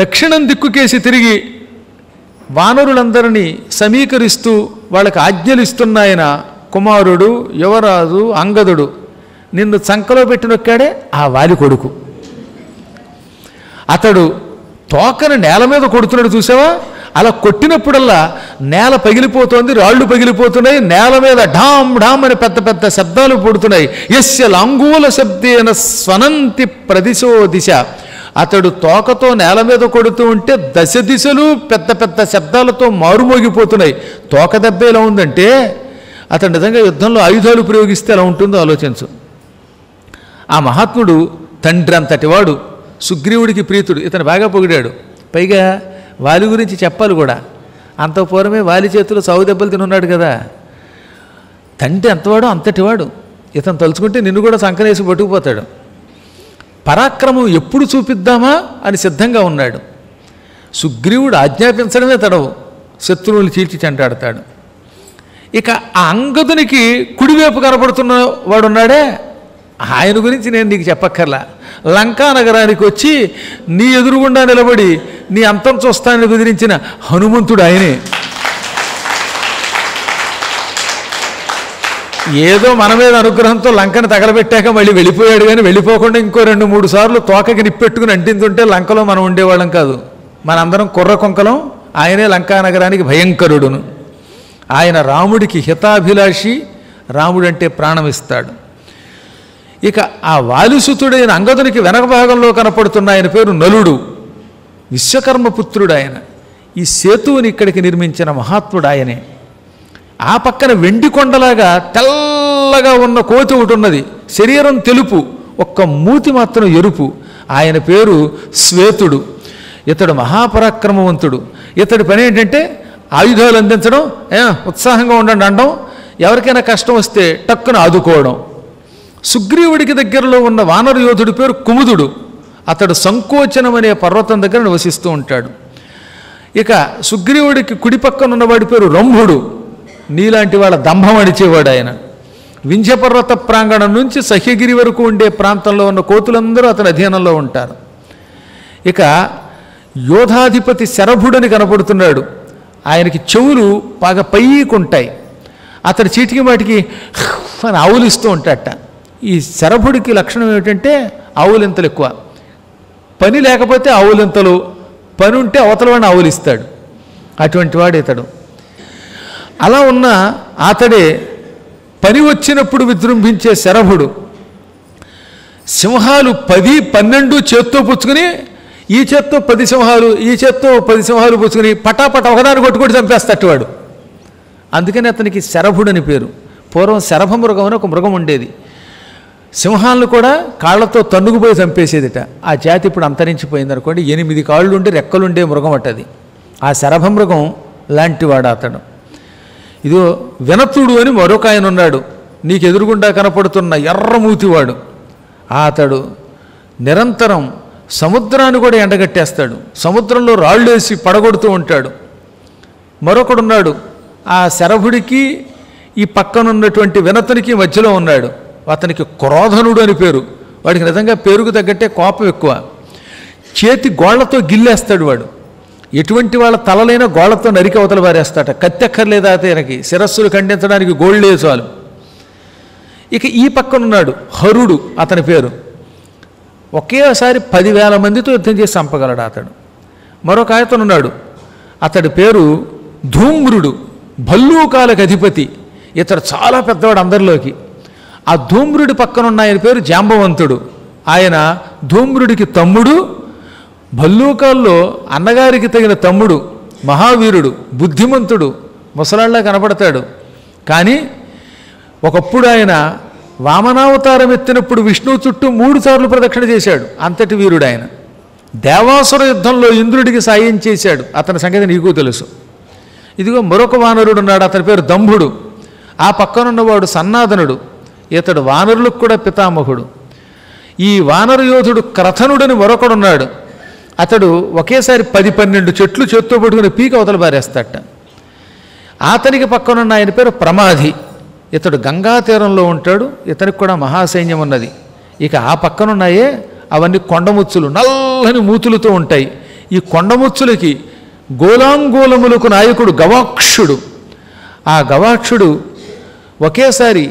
దక్షిణం దిక్కుకేసి తిరిగి వానరులందరినీ సమీకరిస్తూ వాళ్ళకి ఆజ్ఞలు ఇస్తున్నాయన కుమారుడు యువరాజు అంగదుడు. నిన్ను చంకలో పెట్టినొక్కాడే ఆ వాలి కొడుకు. అతడు తోకను నేల మీద కొడుతున్నాడు చూసావా, అలా కొట్టినప్పుడల్లా నేల పగిలిపోతోంది, రాళ్ళు పగిలిపోతున్నాయి, నేల మీద ఢామ్ ఢామ్ అని పెద్ద పెద్ద శబ్దాలు పుడుతున్నాయి. యస్య లాంగూల శబ్దేన స్వనంతి ప్రదిశో దిశ. అతడు తోకతో నేల మీద కొడుతూ ఉంటే దశ దిశలు పెద్ద పెద్ద శబ్దాలతో మారుమోగిపోతున్నాయి. తోక దెబ్బ ఎలా ఉందంటే అతడు నిజంగా యుద్ధంలో ఆయుధాలు ప్రయోగిస్తే ఎలా ఉంటుందో ఆలోచించు. ఆ మహాత్ముడు తండ్రి అంతటివాడు, సుగ్రీవుడికి ప్రీతుడు, ఇతను బాగా పొగిడాడు. పైగా వాలి గురించి చెప్పాలి కూడా. అంత పూర్వమే వాలి చేతులు సాగు దెబ్బలు తినున్నాడు కదా. తండ్రి అంతవాడు అంతటివాడు. ఇతను తలుచుకుంటే నిన్ను కూడా సంకనేసి పట్టుకుపోతాడు. పరాక్రమం ఎప్పుడు చూపిద్దామా అని సిద్ధంగా ఉన్నాడు. సుగ్రీవుడు ఆజ్ఞాపించడమే తడవు, శత్రువులు చీల్చి చెంటాడతాడు. ఇక ఆ అంగదునికి కుడివైపు కనపడుతున్న వాడున్నాడే, ఆయన గురించి నేను నీకు చెప్పక్కర్లా. లంకా నగరానికి వచ్చి నీ ఎదురుగుండా నిలబడి నీ అంతం చూస్తానని బెదిరించిన హనుమంతుడు ఆయనే. ఏదో మన మీద అనుగ్రహంతో లంకను తగలబెట్టాక మళ్ళీ వెళ్ళిపోయాడు, కానీ వెళ్ళిపోకుండా ఇంకో 2-3 సార్లు తోకకి నిప్పెట్టుకుని అంటింతుంటే లంకలో మనం ఉండేవాళ్ళం కాదు. మనందరం కుర్ర కొంకలం. ఆయనే లంకా నగరానికి భయంకరుడును. ఆయన రాముడికి హితాభిలాషి, రాముడంటే ప్రాణం ఇస్తాడు. ఇక ఆ వాలిసుతుడైన అంగదునికి వెనక భాగంలో కనపడుతున్న ఆయన పేరు నలుడు, విశ్వకర్మపుత్రుడు ఆయన. ఈ సేతువుని ఇక్కడికి నిర్మించిన మహాత్ముడు ఆయనే. ఆ పక్కన వెండి కొండలాగా తెల్లగా ఉన్న కోతి ఒకటి ఉన్నది, శరీరం తెలుపు, ఒక్క మూతి మాత్రం ఎరుపు. ఆయన పేరు శ్వేతుడు. ఇతడు మహాపరాక్రమవంతుడు. ఇతడి పని ఏంటంటే ఆయుధాలు అందించడం, ఉత్సాహంగా ఉండండి అనడం, ఎవరికైనా కష్టం వస్తే టక్కున ఆదుకోవడం. సుగ్రీవుడికి దగ్గరలో ఉన్న వానర యోధుడి పేరు కుముదుడు. అతడు సంకోచనం అనే పర్వతం దగ్గర నివసిస్తూ ఉంటాడు. ఇక సుగ్రీవుడికి కుడి పక్కన ఉన్నవాడి పేరు రంభుడు. నీలాంటి వాళ్ళ దంభం అడిచేవాడు ఆయన. వింధ్యపర్వత ప్రాంగణం నుంచి సహ్యగిరి వరకు ఉండే ప్రాంతంలో ఉన్న కోతులందరూ అతని అధీనంలో ఉంటారు. ఇక యోధాధిపతి శరభుడని కనపడుతున్నాడు. ఆయనకి చెవులు బాగా పైకుంటాయి. అతడు చీటికి మాటికి అని ఆవులిస్తూ ఉంటాడట. ఈ శరభుడికి లక్షణం ఏమిటంటే ఆవులింతలు ఎక్కువ. పని లేకపోతే ఆవులింతలు, పని ఉంటే అవతల వాడిని ఆవులిస్తాడు. అటువంటి వాడు ఇతడు. అలా ఉన్న అతడే పని వచ్చినప్పుడు విజృంభించే శరభుడు. సింహాలు 10-12 చేత్తో పుచ్చుకుని, ఈ చేత్తో 10 సింహాలు, ఈ చేత్తో 10 సింహాలు పుచ్చుకుని పటాపట ఒకదాని కొట్టుకొట్టి చంపేస్తట్టువాడు. అందుకని అతనికి శరభుడు అని పేరు. పూర్వం శరభ మృగం అని ఒక మృగం ఉండేది. సింహాలను కూడా కాళ్లతో తన్నుకుపోయి చంపేసేదిట. ఆ జాతి ఇప్పుడు అంతరించిపోయింది అనుకోండి. 8 కాళ్ళుండి రెక్కలుండే మృగం అట్టది. ఆ శరభ మృగం లాంటివాడు అతడు. ఇదో వినతుడు అని మరొక ఆయన ఉన్నాడు, నీకు ఎదురుగుండా కనపడుతున్న ఎర్రమూతివాడు. అతడు నిరంతరం సముద్రాన్ని కూడా ఎండగట్టేస్తాడు. సముద్రంలో రాళ్ళేసి పడగొడుతూ ఉంటాడు. మరొకడున్నాడు, ఆ శరభుడికి ఈ పక్కనున్నటువంటి వినతునికి మధ్యలో ఉన్నాడు. అతనికి క్రోధనుడు అని పేరు. వాడికి నిజంగా పేరుకు తగ్గట్టే కోపం ఎక్కువ. చేతి గోళ్లతో గిల్లేస్తాడు వాడు. ఎటువంటి వాళ్ళ తలలైన గోళ్లతో నరికి అవతల పారేస్తాట. కత్తెక్కర్లేదా అతనికి, శిరస్సులు ఖండించడానికి గోళ్ళే చాలు. ఇక ఈ పక్కనున్నాడు హరుడు, అతని పేరు. ఒకేసారి 10,000 మందితో యుద్ధం చేసి చంపగలడు అతడు. మరొక ఆయతనున్నాడు, అతడి పేరు ధూమ్రుడు, భల్లూకాలకు అధిపతి. ఇతడు చాలా పెద్దవాడు అందరిలోకి. ఆ ధూమ్రుడి పక్కనున్న ఆయన పేరు జాంబవంతుడు. ఆయన ధూమ్రుడికి తమ్ముడు, భల్లూకాల్లో అన్నగారికి తగిన తమ్ముడు, మహావీరుడు, బుద్ధిమంతుడు, ముసలాళ్ళ కనపడతాడు. కానీ ఒకప్పుడు ఆయన వామనావతారం ఎత్తినప్పుడు విష్ణువు చుట్టూ 3 సార్లు ప్రదక్షిణ చేశాడు. అంతటి వీరుడు ఆయన. దేవాసుర యుద్ధంలో ఇంద్రుడికి సాయం చేశాడు. అతని సంగతి నీకు తెలుసు. ఇదిగో మరొక వానరుడు ఉన్నాడు, అతని పేరు దంభుడు. ఆ పక్కనున్నవాడు సన్నాదనుడు. ఇతడు వానరులకు కూడా పితామహుడు. ఈ వానర యోధుడు క్రథనుడని మరొకడున్నాడు. అతడు ఒకేసారి 10-12 చెట్లు చేత్తో పట్టుకుని పీక అవతల పారేస్తాట. అతనికి పక్కనున్న ఆయన పేరు ప్రమాధి. ఇతడు గంగా తీరంలో ఉంటాడు. ఇతనికి కూడా మహాసైన్యం ఉన్నది. ఇక ఆ పక్కనున్నాయే అవన్నీ కొండముచ్చులు, నల్లని మూతులతో ఉంటాయి. ఈ కొండముచ్చులకి గోలాంగోలములకు నాయకుడు గవాక్షుడు. ఆ గవాక్షుడు ఒకేసారి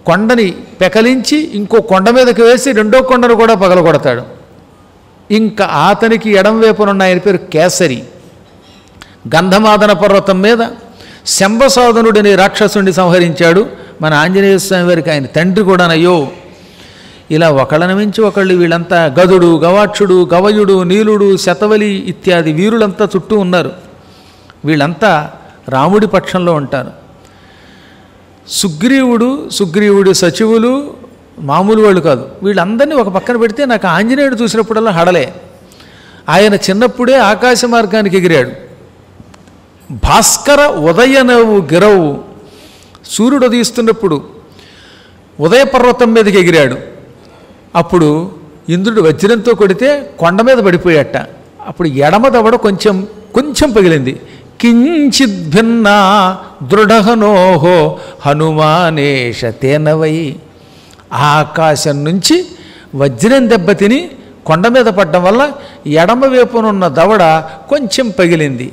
కొండని పెకలించి ఇంకో కొండ మీదకి వేసి రెండో కొండను కూడా పగలగొడతాడు. ఇంకా అతనికి ఎడం వైపునున్న ఆయన పేరు కేసరి. గంధమాదన పర్వతం మీద శంబసాధనుడిని రాక్షసుడిని సంహరించాడు మన ఆంజనేయ స్వామి వారికి. ఆయన తండ్రి కూడానయ్యో. ఇలా ఒకళ్ళని మించి ఒకళ్ళు వీళ్ళంతా గదుడు, గవాక్షుడు, గవయుడు, నీలుడు, శతవలి ఇత్యాది వీరులంతా చుట్టూ ఉన్నారు. వీళ్ళంతా రాముడి పక్షంలో ఉంటారు. సుగ్రీవుడి సచివులు మామూలు వాళ్ళు కాదు. వీళ్ళందరినీ ఒక పక్కన పెడితే నాకు ఆంజనేయుడు చూసినప్పుడల్లా హడలే. ఆయన చిన్నప్పుడే ఆకాశ మార్గానికి ఎగిరాడు. భాస్కర ఉదయనవు గిరవు, సూర్యుడు ఉదయిస్తున్నప్పుడు ఉదయ పర్వతం మీదకి ఎగిరాడు. అప్పుడు ఇంద్రుడు వజ్రంతో కొడితే కొండ మీద పడిపోయాట. అప్పుడు ఎడమ దవడ కొంచెం పగిలింది. కించిత్ భిన్నా దృఢహనోహో హనుమానేష తేనవై. ఆకాశం నుంచి వజ్రం దెబ్బతిని కొండ మీద పడ్డం వల్ల ఎడమ వైపునున్న దవడ కొంచెం పగిలింది.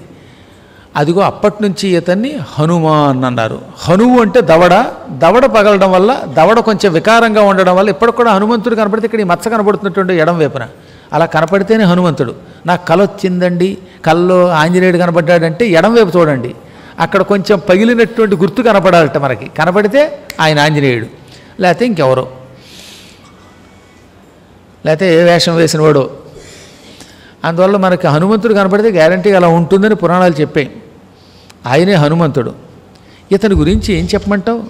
అదిగో అప్పటి నుంచి ఇతన్ని హనుమాన్ అన్నారు. హనువు అంటే దవడ పగలడం వల్ల, దవడ కొంచెం వికారంగా ఉండడం వల్ల ఇప్పటికి కూడా హనుమంతుడు కనపడితే ఇక్కడ ఈ మచ్చ కనపడుతున్నటువంటి ఎడం వైపున అలా కనపడితేనే హనుమంతుడు. నాకు కల వచ్చిందండి, కల్లో ఆంజనేయుడు కనపడ్డాడంటే ఎడం వైపు చూడండి, అక్కడ కొంచెం పగిలినటువంటి గుర్తు కనపడాలట మనకి. కనపడితే ఆయన ఆంజనేయుడు, లేకపోతే ఇంకెవరో, లేకపోతే ఏ వేషం వేసినవాడో. అందువల్ల మనకి హనుమంతుడు కనపడితే గ్యారంటీగా అలా ఉంటుందని పురాణాలు చెప్పాయి. ఆయనే హనుమంతుడు. ఇతని గురించి ఏం చెప్పమంటావు?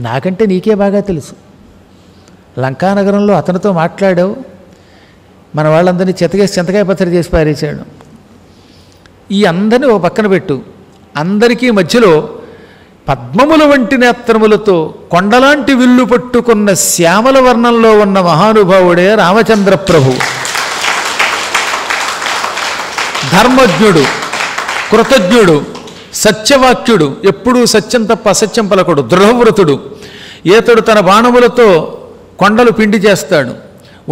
నాకంటే నీకే బాగా తెలుసు. లంకానగరంలో అతనితో మాట్లాడావు, మన వాళ్ళందరినీ చింతకాయ పచ్చడి చేసి పారేశాడు. ఈ అందరినీ ఒక పక్కన పెట్టు. అందరికీ మధ్యలో పద్మముల వంటి నేత్రములతో కొండలాంటి విల్లు పట్టుకున్న శ్యామల వర్ణంలో ఉన్న మహానుభావుడే రామచంద్ర ప్రభు. ధర్మజ్ఞుడు, కృతజ్ఞుడు, సత్యవాక్యుడు, ఎప్పుడూ సత్యం తప్ప అసత్యం పలకడు, దృఢవ్రతుడు. ఈతడు తన బాణములతో కొండలు పిండి చేస్తాడు.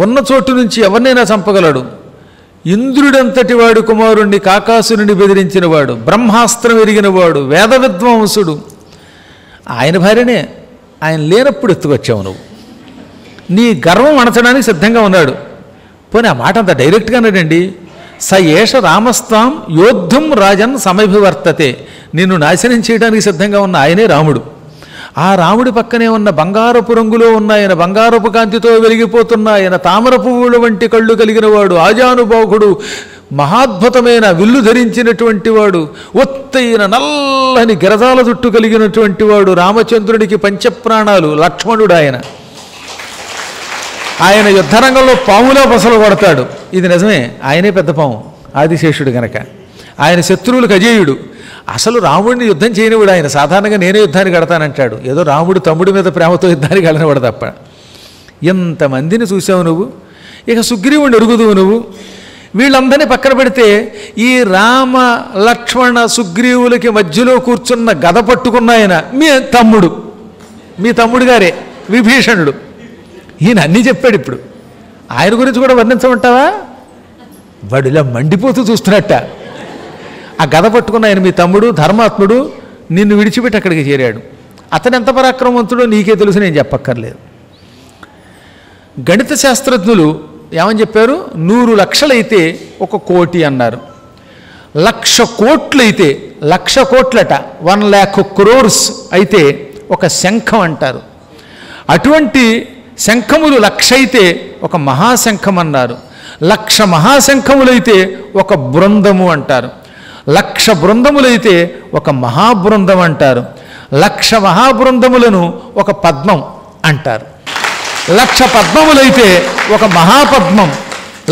ఉన్న చోటు నుంచి ఎవరినైనా చంపగలడు. ఇంద్రుడంతటి వాడు కుమారుణ్ణి కాకాసురుని బెదిరించినవాడు, బ్రహ్మాస్త్రం ఎరిగినవాడు, వేద విద్వాంసుడు. ఆయన భార్యనే ఆయన లేనప్పుడు ఎత్తుకొచ్చావు నువ్వు. నీ గర్వం అణచడానికి సిద్ధంగా ఉన్నాడు. పోనీ ఆ మాట అంత డైరెక్ట్గా అన్నాడండి. స ఏష రామస్తాం యోద్ధం రాజన్ సమభివర్తతే. నిన్ను నాశనం చేయడానికి సిద్ధంగా ఉన్న ఆయనే రాముడు. ఆ రాముడి పక్కనే ఉన్న బంగారపు రంగులో ఉన్న ఆయన, బంగారపు కాంతితో వెలిగిపోతున్న ఆయన, తామర పువ్వుల వంటి కళ్ళు కలిగిన వాడు, ఆజానుబాహుడు, మహాద్భుతమైన విల్లు ధరించినటువంటి వాడు, ఒత్తైన నల్లని గిరజాల జుట్టు కలిగినటువంటి వాడు, రామచంద్రుడికి పంచప్రాణాలు, లక్ష్మణుడు ఆయన. ఆయన యుద్ధరంగంలో పాములో బసలు కొడతాడు. ఇది నిజమే, ఆయనే పెద్ద పాము, ఆదిశేషుడు గనక. ఆయన శత్రువులకు అజేయుడు. అసలు రాముడిని యుద్ధం చేయనివాడు ఆయన. సాధారణంగా నేనే యుద్ధానికి కడతానంటాడు. ఏదో రాముడు తమ్ముడి మీద ప్రేమతో యుద్ధానికి వెళ్ళనివాడు తప్ప. ఎంతమందిని చూసావు నువ్వు. ఇక సుగ్రీవుడిని అడుగుదువు నువ్వు. వీళ్ళందరినీ పక్కన పెడితే ఈ రామ లక్ష్మణ సుగ్రీవులకి మధ్యలో కూర్చున్న గద పట్టుకున్న ఆయన మీ తమ్ముడు గారే విభీషణుడు. ఈయన అన్నీ చెప్పాడు. ఇప్పుడు ఆయన గురించి కూడా వర్ణించమంటావా? వాడు ఇలా మండిపోతూ చూస్తున్నట్ట. ఆ గద పట్టుకున్న ఆయన మీ తమ్ముడు, ధర్మాత్ముడు, నిన్ను విడిచిపెట్టి అక్కడికి చేరాడు. అతను ఎంత పరాక్రమవంతుడో నీకే తెలుసు, నేను చెప్పక్కర్లేదు. గణిత శాస్త్రజ్ఞులు ఏమని చెప్పారు? 100 లక్షలైతే 1 కోటి అన్నారు. 1,00,000 కోట్లయితే 1,00,000 కోట్లట 1,00,000 crores అయితే ఒక శంఖం అంటారు. అటువంటి శంఖములు 1,00,000 అయితే ఒక మహాశంఖం అన్నారు. 1,00,000 మహాశంఖములైతే ఒక బృందము అంటారు. 1,00,000 బృందములైతే ఒక మహాబృందం అంటారు. 1,00,000 మహాబృందములను ఒక పద్మం అంటారు. 1,00,000 పద్మములైతే ఒక మహాపద్మం,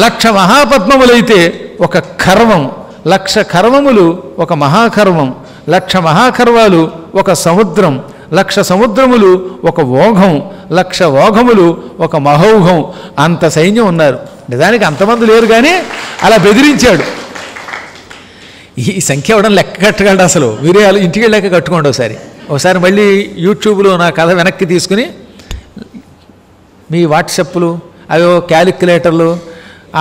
1,00,000 మహాపద్మములైతే ఒక కర్వం, 1,00,000 కర్వములు ఒక మహాకర్వం, 1,00,000 మహాకర్వాలు ఒక సముద్రం, 1,00,000 సముద్రములు ఒక ఓఘం, 1,00,000 ఓఘములు ఒక మహౌఘం. అంత సైన్యం ఉన్నారు. నిజానికి అంతమంది లేరు, కానీ అలా బెదిరించాడు. ఈ సంఖ్య ఇవ్వడం లెక్క కట్టగలడు. అసలు మీరే ఇంటికి వెళ్ళాక కట్టుకోండి ఒకసారి మళ్ళీ యూట్యూబ్లో నా కథ వెనక్కి తీసుకుని మీ వాట్సప్లు అవో క్యాలిక్యులేటర్లు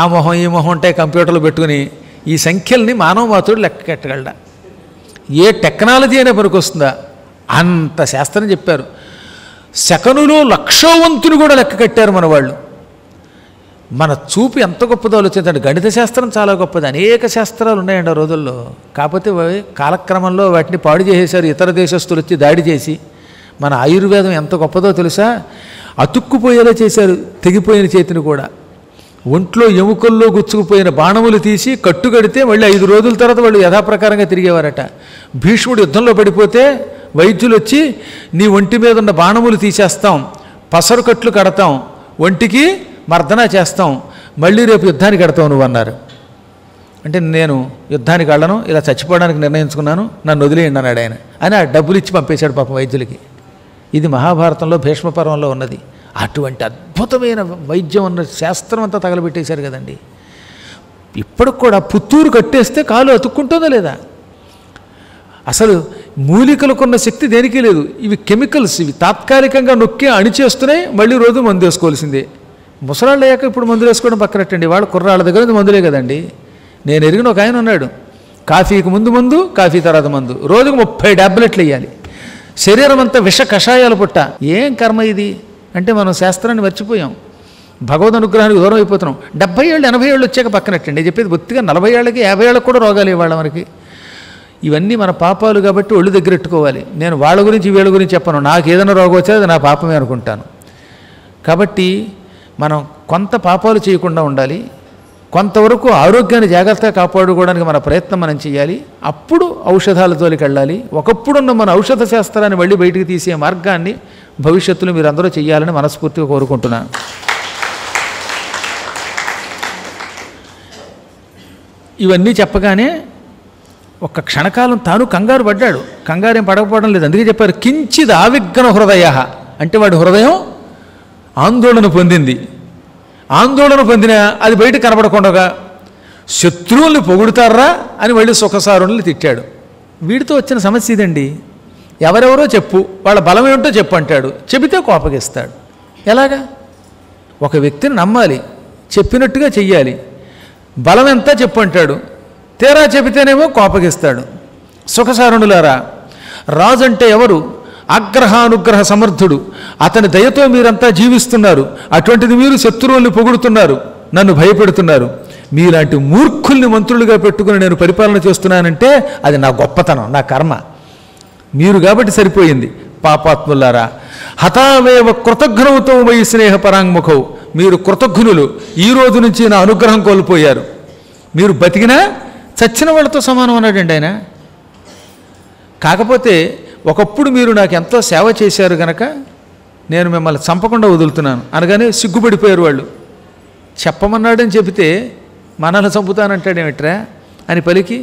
ఆ మొహం ఈ మొహం ఉంటాయి కంప్యూటర్లు పెట్టుకుని ఈ సంఖ్యల్ని మానవ మాతృడు లెక్క కట్టగలడా? ఏ టెక్నాలజీ అయినా పనికొస్తుందా? అంత శాస్త్రం చెప్పారు. సెకనులో 1,00,000 వంతులు కూడా లెక్క కట్టారు మన వాళ్ళు. మన చూపు ఎంత గొప్పదో ఆలోచించండి. గణిత శాస్త్రం చాలా గొప్పది, అనేక శాస్త్రాలు ఉన్నాయండి ఆ రోజుల్లో. కాకపోతే కాలక్రమంలో వాటిని పాడు చేసేశారు ఇతర దేశస్తులు వచ్చి దాడి చేసి. మన ఆయుర్వేదం ఎంత గొప్పదో తెలుసా? అతుక్కుపోయేలా చేశారు తెగిపోయిన చేతిని కూడా. ఒంట్లో ఎముకల్లో గుచ్చుకుపోయిన బాణములు తీసి కట్టుకడితే మళ్ళీ 5 రోజుల తర్వాత వాళ్ళు యథాప్రకారంగా తిరిగేవారట. భీష్ముడు యుద్ధంలో పడిపోతే వైద్యులు వచ్చి నీ ఒంటి మీద ఉన్న బాణములు తీసేస్తాం, పసరు కట్లు కడతాం, ఒంటికి మర్దన చేస్తాం, మళ్ళీ రేపు యుద్ధానికి కడతావు నువ్వు అన్నారు. అంటే నేను యుద్ధానికి వెళ్ళను, ఇలా చచ్చిపోవడానికి నిర్ణయించుకున్నాను, నన్ను వదిలేయండి అన్నాడు ఆయన. అని ఆ డబ్బులు ఇచ్చి పంపేశాడు పాపం వైద్యులకి. ఇది మహాభారతంలో భీష్మపర్వంలో ఉన్నది. అటువంటి అద్భుతమైన వైద్యం ఉన్న శాస్త్రం అంతా తగలబెట్టేశారు కదండి. ఇప్పటికి కూడా పుత్తూరు కట్టేస్తే కాలు అతుక్కుంటుందా లేదా? అసలు మూలికలకున్న శక్తి దేనికి లేదు. ఇవి కెమికల్స్, ఇవి తాత్కాలికంగా నొక్కి అణిచేస్తున్నాయి, మళ్ళీ రోజు మందు వేసుకోవాల్సిందే. ముసలాళ్ళు అయ్యాక ఇప్పుడు మందులు వేసుకోవడం పక్కనట్టండి, వాళ్ళు కుర్రాళ్ళ దగ్గర మందులే కదండి. నేను ఎరిగిన ఒక ఆయన ఉన్నాడు, కాఫీకి ముందు మందు, కాఫీ తర్వాత మందు, రోజుకు 30 టాబ్లెట్లు వేయాలి, శరీరం అంతా విష కషాయాలు పుట్ట. ఏం కర్మ ఇది అంటే మనం శాస్త్రాన్ని మర్చిపోయాం, భగవద్ అనుగ్రహానికి దూరం అయిపోతున్నాం. 70 ఏళ్ళు 80 ఏళ్ళు వచ్చాక పక్కనట్టండి చెప్పేది. బొత్తిగా 40 ఏళ్ళకి 50 ఏళ్ళకి కూడా రోగాలు ఇవ్వాలి మనకి. ఇవన్నీ మన పాపాలు కాబట్టి ఒళ్ళు దగ్గరెట్టుకోవాలి. నేను వాళ్ళ గురించి వీళ్ళ గురించి చెప్పను, నాకు ఏదైనా రోగం వచ్చేది అది నా పాపమే అనుకుంటాను. కాబట్టి మనం కొంత పాపాలు చేయకుండా ఉండాలి, కొంతవరకు ఆరోగ్యాన్ని జాగ్రత్తగా కాపాడుకోవడానికి మన ప్రయత్నం మనం చేయాలి. అప్పుడు ఔషధాల జోలికి వెళ్ళాలి. ఒకప్పుడున్న మన ఔషధ శాస్త్రాన్ని మళ్ళీ బయటికి తీసే మార్గాన్ని భవిష్యత్తులో మీరు అందరూ చేయాలని మనస్ఫూర్తిగా కోరుకుంటున్నాను. ఇవన్నీ చెప్పగానే ఒక్క క్షణకాలం తాను కంగారు పడ్డాడు. కంగారేం పడకపోవడం లేదు. అందుకే చెప్పారు కించిద్ ఆవిఘ్న హృదయ అంటే వాడి హృదయం ఆందోళన పొందింది. ఆందోళన పొందినా అది బయట కనబడకుండా శత్రువుల్ని పొగుడుతారా అని మళ్ళీ సుఖసారుణ్ణి తిట్టాడు. వీడితో వచ్చిన సమస్య ఇదండి. ఎవరెవరో చెప్పు, వాళ్ళ బలం ఏమిటో చెప్పు అంటాడు, చెబితే కోపగిస్తాడు. ఎలాగా? ఒక వ్యక్తిని నమ్మాలి, చెప్పినట్టుగా చెయ్యాలి, బలం ఎంత చెప్పు అంటాడు, తీరా చెబితేనేమో కోపగిస్తాడు. సుఖసారుణులారా, రాజు అంటే ఎవరు? ఆగ్రహానుగ్రహ సమర్థుడు. అతని దయతో మీరంతా జీవిస్తున్నారు, అటువంటిది మీరు శత్రువుల్ని పొగుడుతున్నారు, నన్ను భయపెడుతున్నారు. మీలాంటి మూర్ఖుల్ని మంత్రులుగా పెట్టుకుని నేను పరిపాలన చేస్తున్నానంటే అది నా గొప్పతనం, నా కర్మ. మీరు కాబట్టి సరిపోయింది. పాపాత్ములారా, హతావేవ కృతజ్ఞుతో మై స్నేహ పరాంగుఖౌ, మీరు కృతజ్ఞులు. ఈ రోజు నుంచి నా అనుగ్రహం కోల్పోయారు. మీరు బతికినా చచ్చిన వాళ్ళతో సమానం అన్నాడండి ఆయన. కాకపోతే ఒకప్పుడు మీరు నాకు ఎంతో సేవ చేశారు కనుక నేను మిమ్మల్ని చంపకుండా వదులుతున్నాను అనగానే సిగ్గుపడిపోయారు వాళ్ళు. చెప్పమన్నాడని చెబితే మనల్ని చంపుతానంటాడేమిట్రా అని పలికి,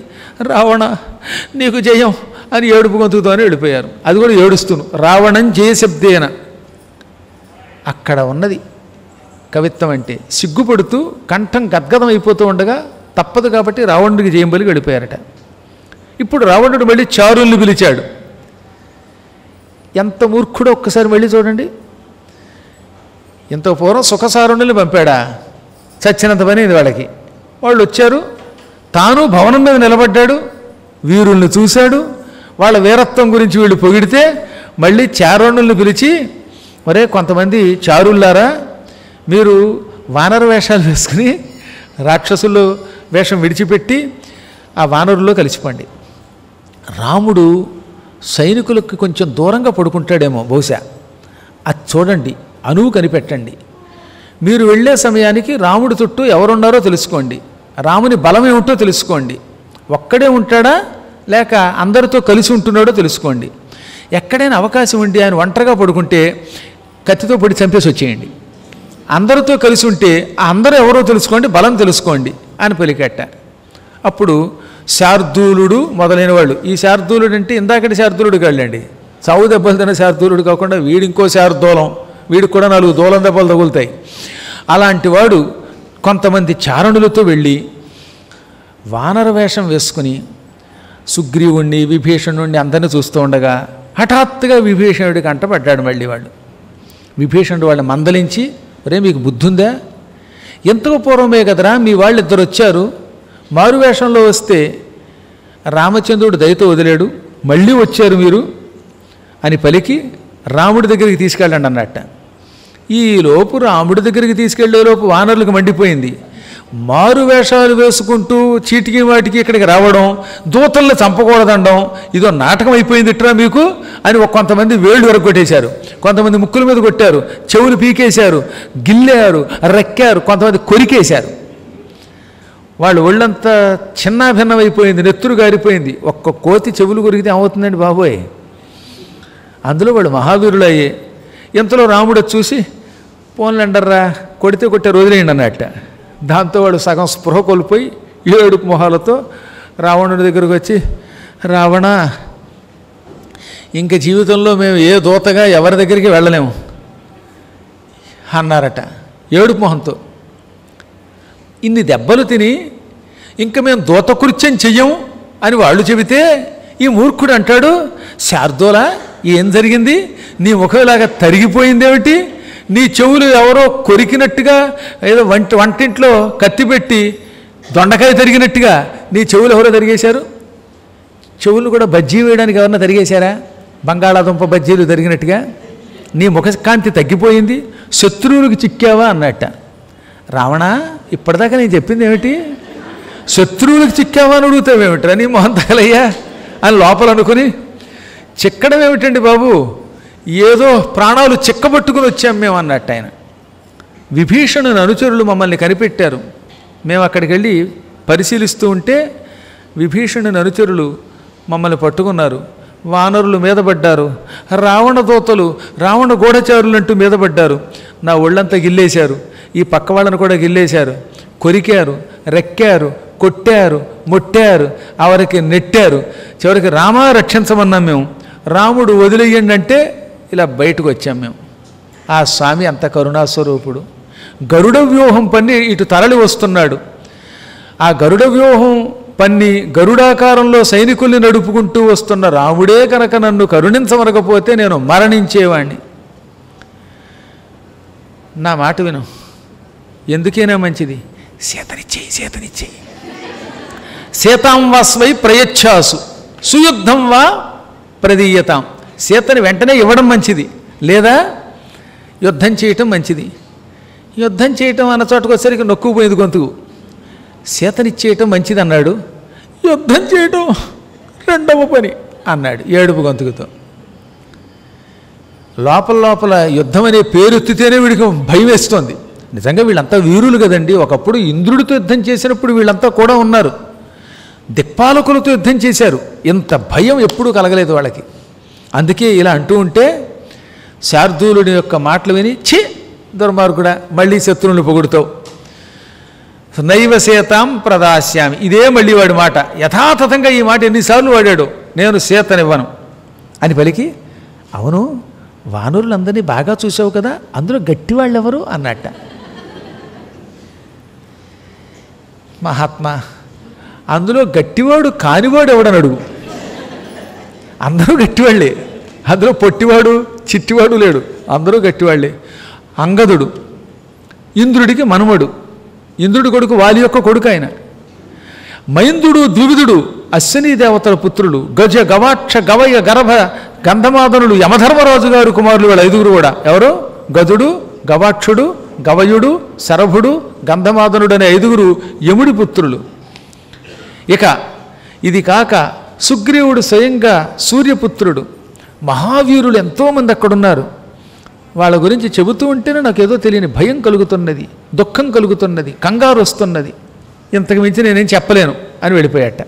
రావణ నీకు జయం అని ఏడుపు గొంతుతోనే వెళ్ళిపోయారు. అది కూడా ఏడుస్తును, రావణం జయశబ్దేన. అక్కడ ఉన్నది కవిత్వం అంటే. సిగ్గుపడుతూ కంఠం గద్గదం అయిపోతూ ఉండగా తప్పదు కాబట్టి రావణుడికి జయం బలి వెళ్ళిపోయారట. ఇప్పుడు రావణుడు మళ్ళీ చారుల్ని పిలిచాడు. ఎంత మూర్ఖుడో ఒక్కసారి మళ్ళీ చూడండి. ఇంత పూర్వం సుఖసారుణ్ణి పంపాడా? చచ్చినంత పని ఇది వాళ్ళకి. వాళ్ళు వచ్చారు, తాను భవనం మీద నిలబడ్డాడు, వీరుల్ని చూశాడు, వాళ్ళ వీరత్వం గురించి వీళ్ళు పొగిడితే మళ్ళీ చారుణ్ణుల్ని పిలిచి, మరే కొంతమంది చారుల్లారా, మీరు వానర వేషాలు వేసుకుని రాక్షసులు వేషం విడిచిపెట్టి ఆ వానరుల్లో కలిసిపోండి. రాముడు సైనికులకు కొంచెం దూరంగా పడుకుంటాడేమో బహుశా, అది చూడండి, అనువు కనిపెట్టండి. మీరు వెళ్ళే సమయానికి రాముడి చుట్టూ ఎవరున్నారో తెలుసుకోండి, రాముని బలం ఏమిటో తెలుసుకోండి, ఒక్కడే ఉంటాడా లేక అందరితో కలిసి ఉంటున్నాడో తెలుసుకోండి. ఎక్కడైనా అవకాశం ఉండి ఆయన ఒంటరిగా పడుకుంటే కత్తితో పొడి చంపేసి వచ్చేయండి. అందరితో కలిసి ఉంటే ఆ అందరూ ఎవరో తెలుసుకోండి, బలం తెలుసుకోండి అని పలికట్ట. అప్పుడు శార్దూలుడు మొదలైన వాళ్ళు, ఈ శార్దూలుడు అంటే ఇందాకటి శార్దూలుడు కాళ్ళండి, చావు దెబ్బలు తిన్న శార్దూలుడు కాకుండా వీడి ఇంకో శార్దూలం, వీడికి కూడా 4 దూలం దెబ్బలు తగులుతాయి. అలాంటి వాడు కొంతమంది చారణులతో వెళ్ళి వానర వేషం వేసుకుని సుగ్రీవుణ్ణి విభీషణుణ్ణి అందరినీ చూస్తూ ఉండగా హఠాత్తుగా విభీషణుడికి అంటపడ్డాడు. మళ్ళీ వాళ్ళు విభీషణుడు వాళ్ళని మందలించి, ఒరే మీకు బుద్ధి ఉందా? ఎంతకు పూర్వమే కదరా మీ వాళ్ళు ఇద్దరు వచ్చారు, మారువేషంలో వస్తే రామచంద్రుడు దయతో వదిలేడు, మళ్ళీ వచ్చారు మీరు అని పలికి రాముడి దగ్గరికి తీసుకెళ్ళండి అన్నట్ట. ఈలోపు రాముడి దగ్గరికి తీసుకెళ్లేలోపు వానరులకు మండిపోయింది. మారు వేషాలు వేసుకుంటూ చీటికి వాటికి ఇక్కడికి రావడం, దూతల్ని చంపకూడదండం, ఇదో నాటకం అయిపోయింది ఇట్రా మీకు అని కొంతమంది వేళ్ళు వరకు కొట్టేశారు, కొంతమంది ముక్కుల మీద కొట్టారు, చెవులు పీకేశారు, గిల్లారు, రెక్కారు, కొంతమంది కొరికేశారు. వాళ్ళు ఒళ్ళంతా చిన్నాభిన్నమైపోయింది, నెత్తురు గారిపోయింది. ఒక్క కోతి చెవులు కొరికితే ఏమవుతుందండి బాబోయ్. అందులో వాళ్ళు మహావీరులు అయ్యే. ఇంతలో రాముడు చూసి పోన్లండర్రా, కొడితే కొట్టే రోజులేయండి అన్నట్ట. దాంతో వాడు సగం స్పృహ కోల్పోయి ఏడుపు మొహాలతో రావణుడి దగ్గరకు వచ్చి, రావణ, ఇంక జీవితంలో మేము ఏ దూతగా ఎవరి దగ్గరికి వెళ్ళలేము అన్నారట ఏడుపు మొహంతో. ఇన్ని దెబ్బలు తిని ఇంక మేము దూతకృత్యం చెయ్యం అని వాళ్ళు చెబితే ఈ మూర్ఖుడు అంటాడు, శార్దూలా ఏం జరిగింది, నీ ముఖంలాగా తరిగిపోయిందేమిటి, నీ చెవులు ఎవరో కొరికినట్టుగా, ఏదో వంటింట్లో కత్తి పెట్టి దొండకాయ తరిగినట్టుగా నీ చెవులు ఎవరో తరిగేశారు. చెవులు కూడా బజ్జీ వేయడానికి ఎవరన్నా తరిగేశారా, బంగాళాదుంప బజ్జీలు తరిగినట్టుగా. నీ ముఖకాంతి తగ్గిపోయింది, శత్రువులకు చిక్కావా అన్నట్ట. రావణ, ఇప్పటిదాకా నేను చెప్పింది ఏమిటి, శత్రువులకు చిక్కావా అని అడుగుతావేమిట్రా నీ మొహం తగలయ్యా అని లోపల అనుకుని, చిక్కడం ఏమిటండి బాబు, ఏదో ప్రాణాలు చిక్కబట్టుకుని వచ్చాం మేము అన్నట్టు ఆయన. విభీషణుని అనుచరులు మమ్మల్ని కనిపెట్టారు. మేము అక్కడికి వెళ్ళి పరిశీలిస్తూ ఉంటే విభీషణుని అనుచరులు మమ్మల్ని పట్టుకున్నారు. వానరులు మీద పడ్డారు, రావణ దూతలు, రావణ గూఢచారులంటూ మీద పడ్డారు. నా ఒళ్ళంతా గిల్లేశారు, ఈ పక్క వాళ్ళని కూడా గిల్లేశారు, కొరికారు, రెక్కారు, కొట్టారు, ముట్టారు, అవరికి నెట్టారు. చివరికి రామా రక్షించమన్నాం మేము. రాముడు వదిలేయండి అంటే ఇలా బయటకు వచ్చాం మేము. ఆ స్వామి అంత కరుణాస్వరూపుడు. గరుడ వ్యూహం పన్ని ఇటు తరలి వస్తున్నాడు. ఆ గరుడ వ్యూహం పన్ని గరుడాకారంలో సైనికుల్ని నడుపుకుంటూ వస్తున్న రాముడే కనుక నన్ను కరుణించమనకపోతే నేను మరణించేవాణ్ణి. నా మాట విను, ఎందుకైనా మంచిది, సీతనిచ్చేయి, సీతనిచ్చేయి. సీతాం వాస్వై ప్రయచ్ఛాసు సుయుద్ధం వా ప్రదీయతాం. సీతని వెంటనే ఇవ్వడం మంచిది, లేదా యుద్ధం చేయటం మంచిది. యుద్ధం చేయటం అన్న చోటకు వచ్చేసరికి నొక్కుపోయింది గొంతుకు. సీతనిచ్చేయటం మంచిది అన్నాడు, యుద్ధం చేయటం రెండవ పని అన్నాడు ఏడుపు గొంతుకుతో. లోపల లోపల యుద్ధం అనే పేరు ఎత్తితేనే వీడికి భయం వేస్తోంది. నిజంగా వీళ్ళంతా వీరులు కదండి. ఒకప్పుడు ఇంద్రుడితో యుద్ధం చేసినప్పుడు వీళ్ళంతా కూడా ఉన్నారు, దిక్పాలకులతో యుద్ధం చేశారు. ఇంత భయం ఎప్పుడూ కలగలేదు వాళ్ళకి. అందుకే ఇలా అంటూ ఉంటే శార్దూలుడి యొక్క మాటలు విని, ఛీ దుర్మార్గుడా, మళ్ళీ శత్రువులను పొగుడుతావు, నైవ సీతాం ప్రదాస్యామి, ఇదే మళ్ళీ వాడి మాట. యథాతథంగా ఈ మాట ఎన్నిసార్లు వాడాడు, నేను సీతనివ్వను అని పలికి, అవును వానరులందరినీ బాగా చూసావు కదా, అందులో గట్టివాళ్ళు ఎవరు అన్నట్ట. మహాత్మా, అందులో గట్టివాడు కానివాడు ఎవడని అడుగు. అందరూ గట్టివాళ్లే, అందులో పొట్టివాడు చిట్టివాడు లేడు, అందరూ గట్టివాళ్లే. అంగదుడు ఇంద్రుడికి మనుమడు, ఇంద్రుడి కొడుకు వాలి యొక్క కొడుకు ఆయన. మైందుడు ద్వివిధుడు అశ్విని దేవతల పుత్రులు, గజ గవాక్ష గవయ గర్భ గంధమాదనుడు యమధర్మరాజు గారు కుమారులు వాళ్ళు ఐదుగురు కూడా. ఎవరు? గజుడు, గవాక్షుడు, గవయుడు, శరభుడు, గంధమాదనుడు అనే ఐదుగురు యముడి పుత్రులు. ఇక ఇది కాక సుగ్రీవుడు స్వయంగా సూర్యపుత్రుడు. మహావీరులు ఎంతోమంది అక్కడున్నారు. వాళ్ళ గురించి చెబుతూ ఉంటేనే నాకేదో తెలియని భయం కలుగుతున్నది, దుఃఖం కలుగుతున్నది, కంగారు వస్తున్నది. ఇంతకు మించి నేనేం చెప్పలేను అని వెళ్ళిపోయాట.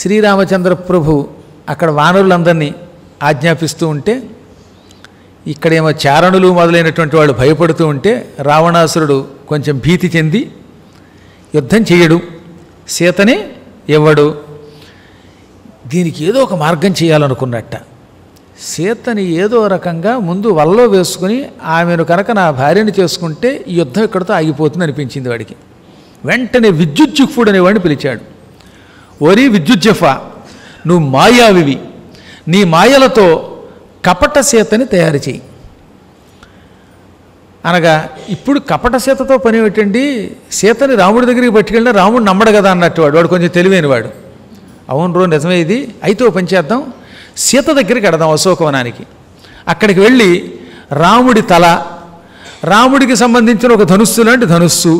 శ్రీరామచంద్ర ప్రభు అక్కడ వానరులందరినీ ఆజ్ఞాపిస్తూ ఉంటే, ఇక్కడేమో చారణులు మొదలైనటువంటి వాళ్ళు భయపడుతూ ఉంటే, రావణాసురుడు కొంచెం భీతి చెంది యుద్ధం చేయడు, సీతని ఇవ్వడు. దీనికి ఏదో ఒక మార్గం చేయాలనుకున్నట్ట. సీతని ఏదో రకంగా ముందు వలలో వేసుకుని ఆమెను కనుక నా భార్యని చేసుకుంటే ఈ యుద్ధం ఇక్కడితో ఆగిపోతుంది అనిపించింది వాడికి. వెంటనే విద్యుజ్జిఫుడు అనేవాడిని పిలిచాడు. ఓరి విద్యుజ్జఫా, నువ్వు మాయావివి, నీ మాయలతో కపట సీతని తయారు చేయి అనగా, ఇప్పుడు కపట సీతతో పని ఏమిటండి, సీతని రాముడి దగ్గరికి పట్టుకెళ్ళినా రాముడు నమ్మడు కదా అన్నట్టు వాడు కొంచెం తెలివైనవాడు. అవును రో నిజమే ఇది, అయితే ఓ పని చేద్దాం, సీత దగ్గరికి వెడదాం అశోకవనానికి. అక్కడికి వెళ్ళి రాముడి తల, రాముడికి సంబంధించిన ఒక ధనుస్సు లాంటి ధనుస్సు,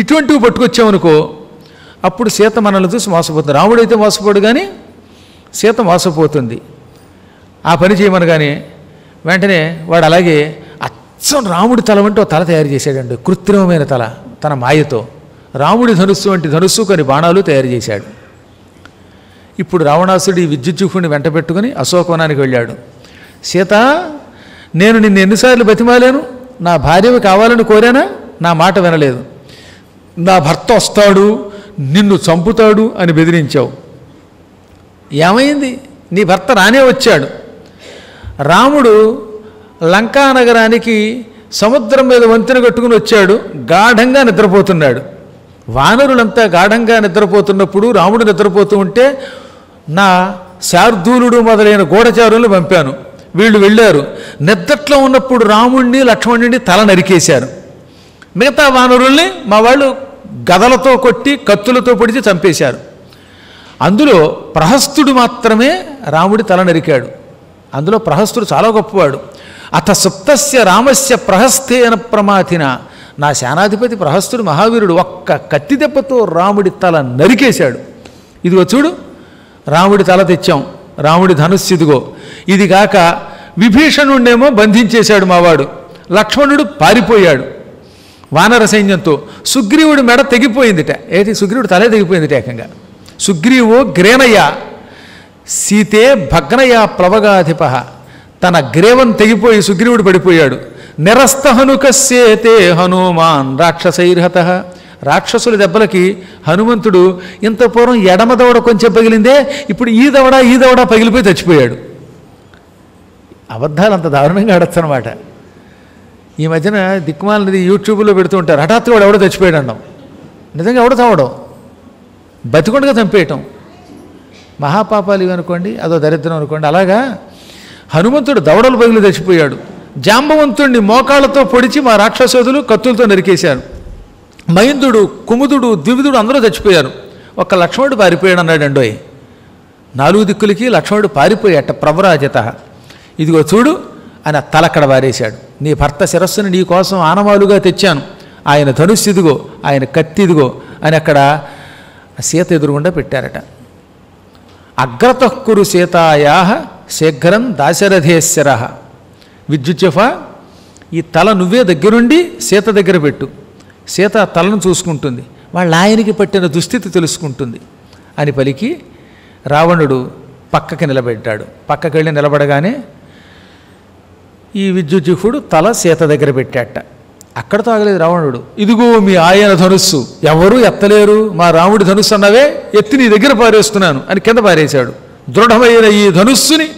ఇటువంటివి పట్టుకొచ్చామనుకో అప్పుడు సీత మనల్ని చూసి మోసపోతుంది. రాముడైతే మోసపోడు కానీ సీత మోసపోతుంది. ఆ పని చేయమనగానే వెంటనే వాడు అలాగే అచ్చం రాముడి తల వంటి ఒక తల తయారు చేశాడండి, కృత్రిమమైన తల. తన మాయతో రాముడి ధనుస్సు వంటి ధనుస్సు కొన్ని బాణాలు తయారు చేశాడు. ఇప్పుడు రావణాసుడు ఈ విద్యుజ్జుఫుడిని వెంట పెట్టుకుని అశోకవనానికి వెళ్ళాడు. సీత, నేను నిన్ను ఎన్నిసార్లు బతిమాలాను, నా భార్యవి కావాలని కోరానా? నా మాట వినలేదు. నా భర్త వస్తాడు, నిన్ను చంపుతాడు అని బెదిరించావు. ఏమైంది? నీ భర్త రానే వచ్చాడు. రాముడు లంకా నగరానికి సముద్రం మీద వంతెన కట్టుకుని వచ్చాడు, గాఢంగా నిద్రపోతున్నాడు. వానరులంతా గాఢంగా నిద్రపోతున్నప్పుడు రాముడు నిద్రపోతూ ఉంటే నా శార్దూలుడు మొదలైన గూఢచారులను పంపాను. వీళ్ళు వెళ్ళారు. నిద్రట్లో ఉన్నప్పుడు రాముడిని లక్ష్మణుడిని తల నరికేశారు. మిగతా వానరుల్ని మా వాళ్ళు గదలతో కొట్టి కత్తులతో పొడిచి చంపేశారు. అందులో ప్రహస్తుడు మాత్రమే రాముడి తల నరికాడు. అందులో ప్రహస్తుడు చాలా గొప్పవాడు. అత సుప్తస్య రామస్య ప్రహస్తేన ప్రమాథిన. నా సేనాధిపతి ప్రహస్తుడు మహావీరుడు, ఒక్క కత్తి దెబ్బతో రాముడి తల నరికేశాడు. ఇదిగో చూడు, రాముడి తల తెచ్చాం, రాముడి ధనుస్సు ఇదిగో. ఇది కాక విభీషణుడినేమో బంధించేశాడు మావాడు. లక్ష్మణుడు పారిపోయాడు వానర సైన్యంతో. సుగ్రీవుడి మెడ తెగిపోయిందిట. ఏంటి? సుగ్రీవుడు తలే తెగిపోయిందిట ఏకంగా. సుగ్రీవో గ్రేనయ సీతే భగ్నయ ప్లవగాధిప. తన గ్రేవం తెగిపోయి సుగ్రీవుడు పడిపోయాడు. నిరస్త హనుకస్యేతే హనుమాన్ రాక్షసైర్హత. రాక్షసుల దెబ్బలకి హనుమంతుడు ఇంత పూర్వం ఎడమ దవడ కొంచెం పగిలిందే, ఇప్పుడు ఈ దవడ పగిలిపోయి చచ్చిపోయాడు. అబద్ధాలు అంత దారుణంగా ఆడచ్చు అనమాట. ఈ మధ్యన దిక్కుమాలది యూట్యూబ్లో పెడుతూ ఉంటారు. హఠాత్తుగా వాడు ఎవడో చచ్చిపోయాడు అన్నాం. నిజంగా ఎవడో చావడం, బతికొండగా చంపేయటం మహాపాపాలు ఇవి అనుకోండి, అదో దరిద్రం అనుకోండి. అలాగా హనుమంతుడు దవడలు పగిలి చచ్చిపోయాడు. జాంబవంతుడిని మోకాళ్ళతో పొడిచి మా రాక్షసోదులు కత్తులతో నరికేశారు. మహిందుడు, కుముదుడు, ద్వివిధుడు అందరూ చచ్చిపోయారు. ఒక్క లక్ష్మణుడు పారిపోయాడు అన్నాడండోయ్. 4 దిక్కులకి లక్ష్మణుడు పారిపోయాట ప్రవ్రాజత. ఇదిగో చూడు అని తలక్కడ వారేశాడు. నీ భర్త శిరస్సుని నీ కోసం ఆనవాలుగా తెచ్చాను, ఆయన ధనుస్సు ఇదిగో, ఆయన కత్తి ఇదిగో అని అక్కడ సీత ఎదురుగుండా పెట్టారట. అగ్రతఃకురు సీతాయా శీఘ్రం దాశరథేశ్వర. విద్యుజ్జఫ, ఈ తల నువ్వే దగ్గరుండి సీత దగ్గర పెట్టు. సీత తలను చూసుకుంటుంది, వాళ్ళ ఆయనకి పట్టిన దుస్థితి తెలుసుకుంటుంది అని పలికి రావణుడు పక్కకి నిలబెట్టాడు. పక్కకి వెళ్ళి నిలబడగానే ఈ విద్యుజ్జుఫుడు తల సీత దగ్గర పెట్టాట. అక్కడతో ఆగలేదు రావణుడు. ఇదిగో మీ ఆయన ధనుస్సు, ఎవరూ ఎత్తలేరు, మా రాముడి ధనుస్సు అన్నవే, ఎత్తి నీ దగ్గర పారేస్తున్నాను అని కింద పారేశాడు. దృఢమైన ఈ ధనుస్సుని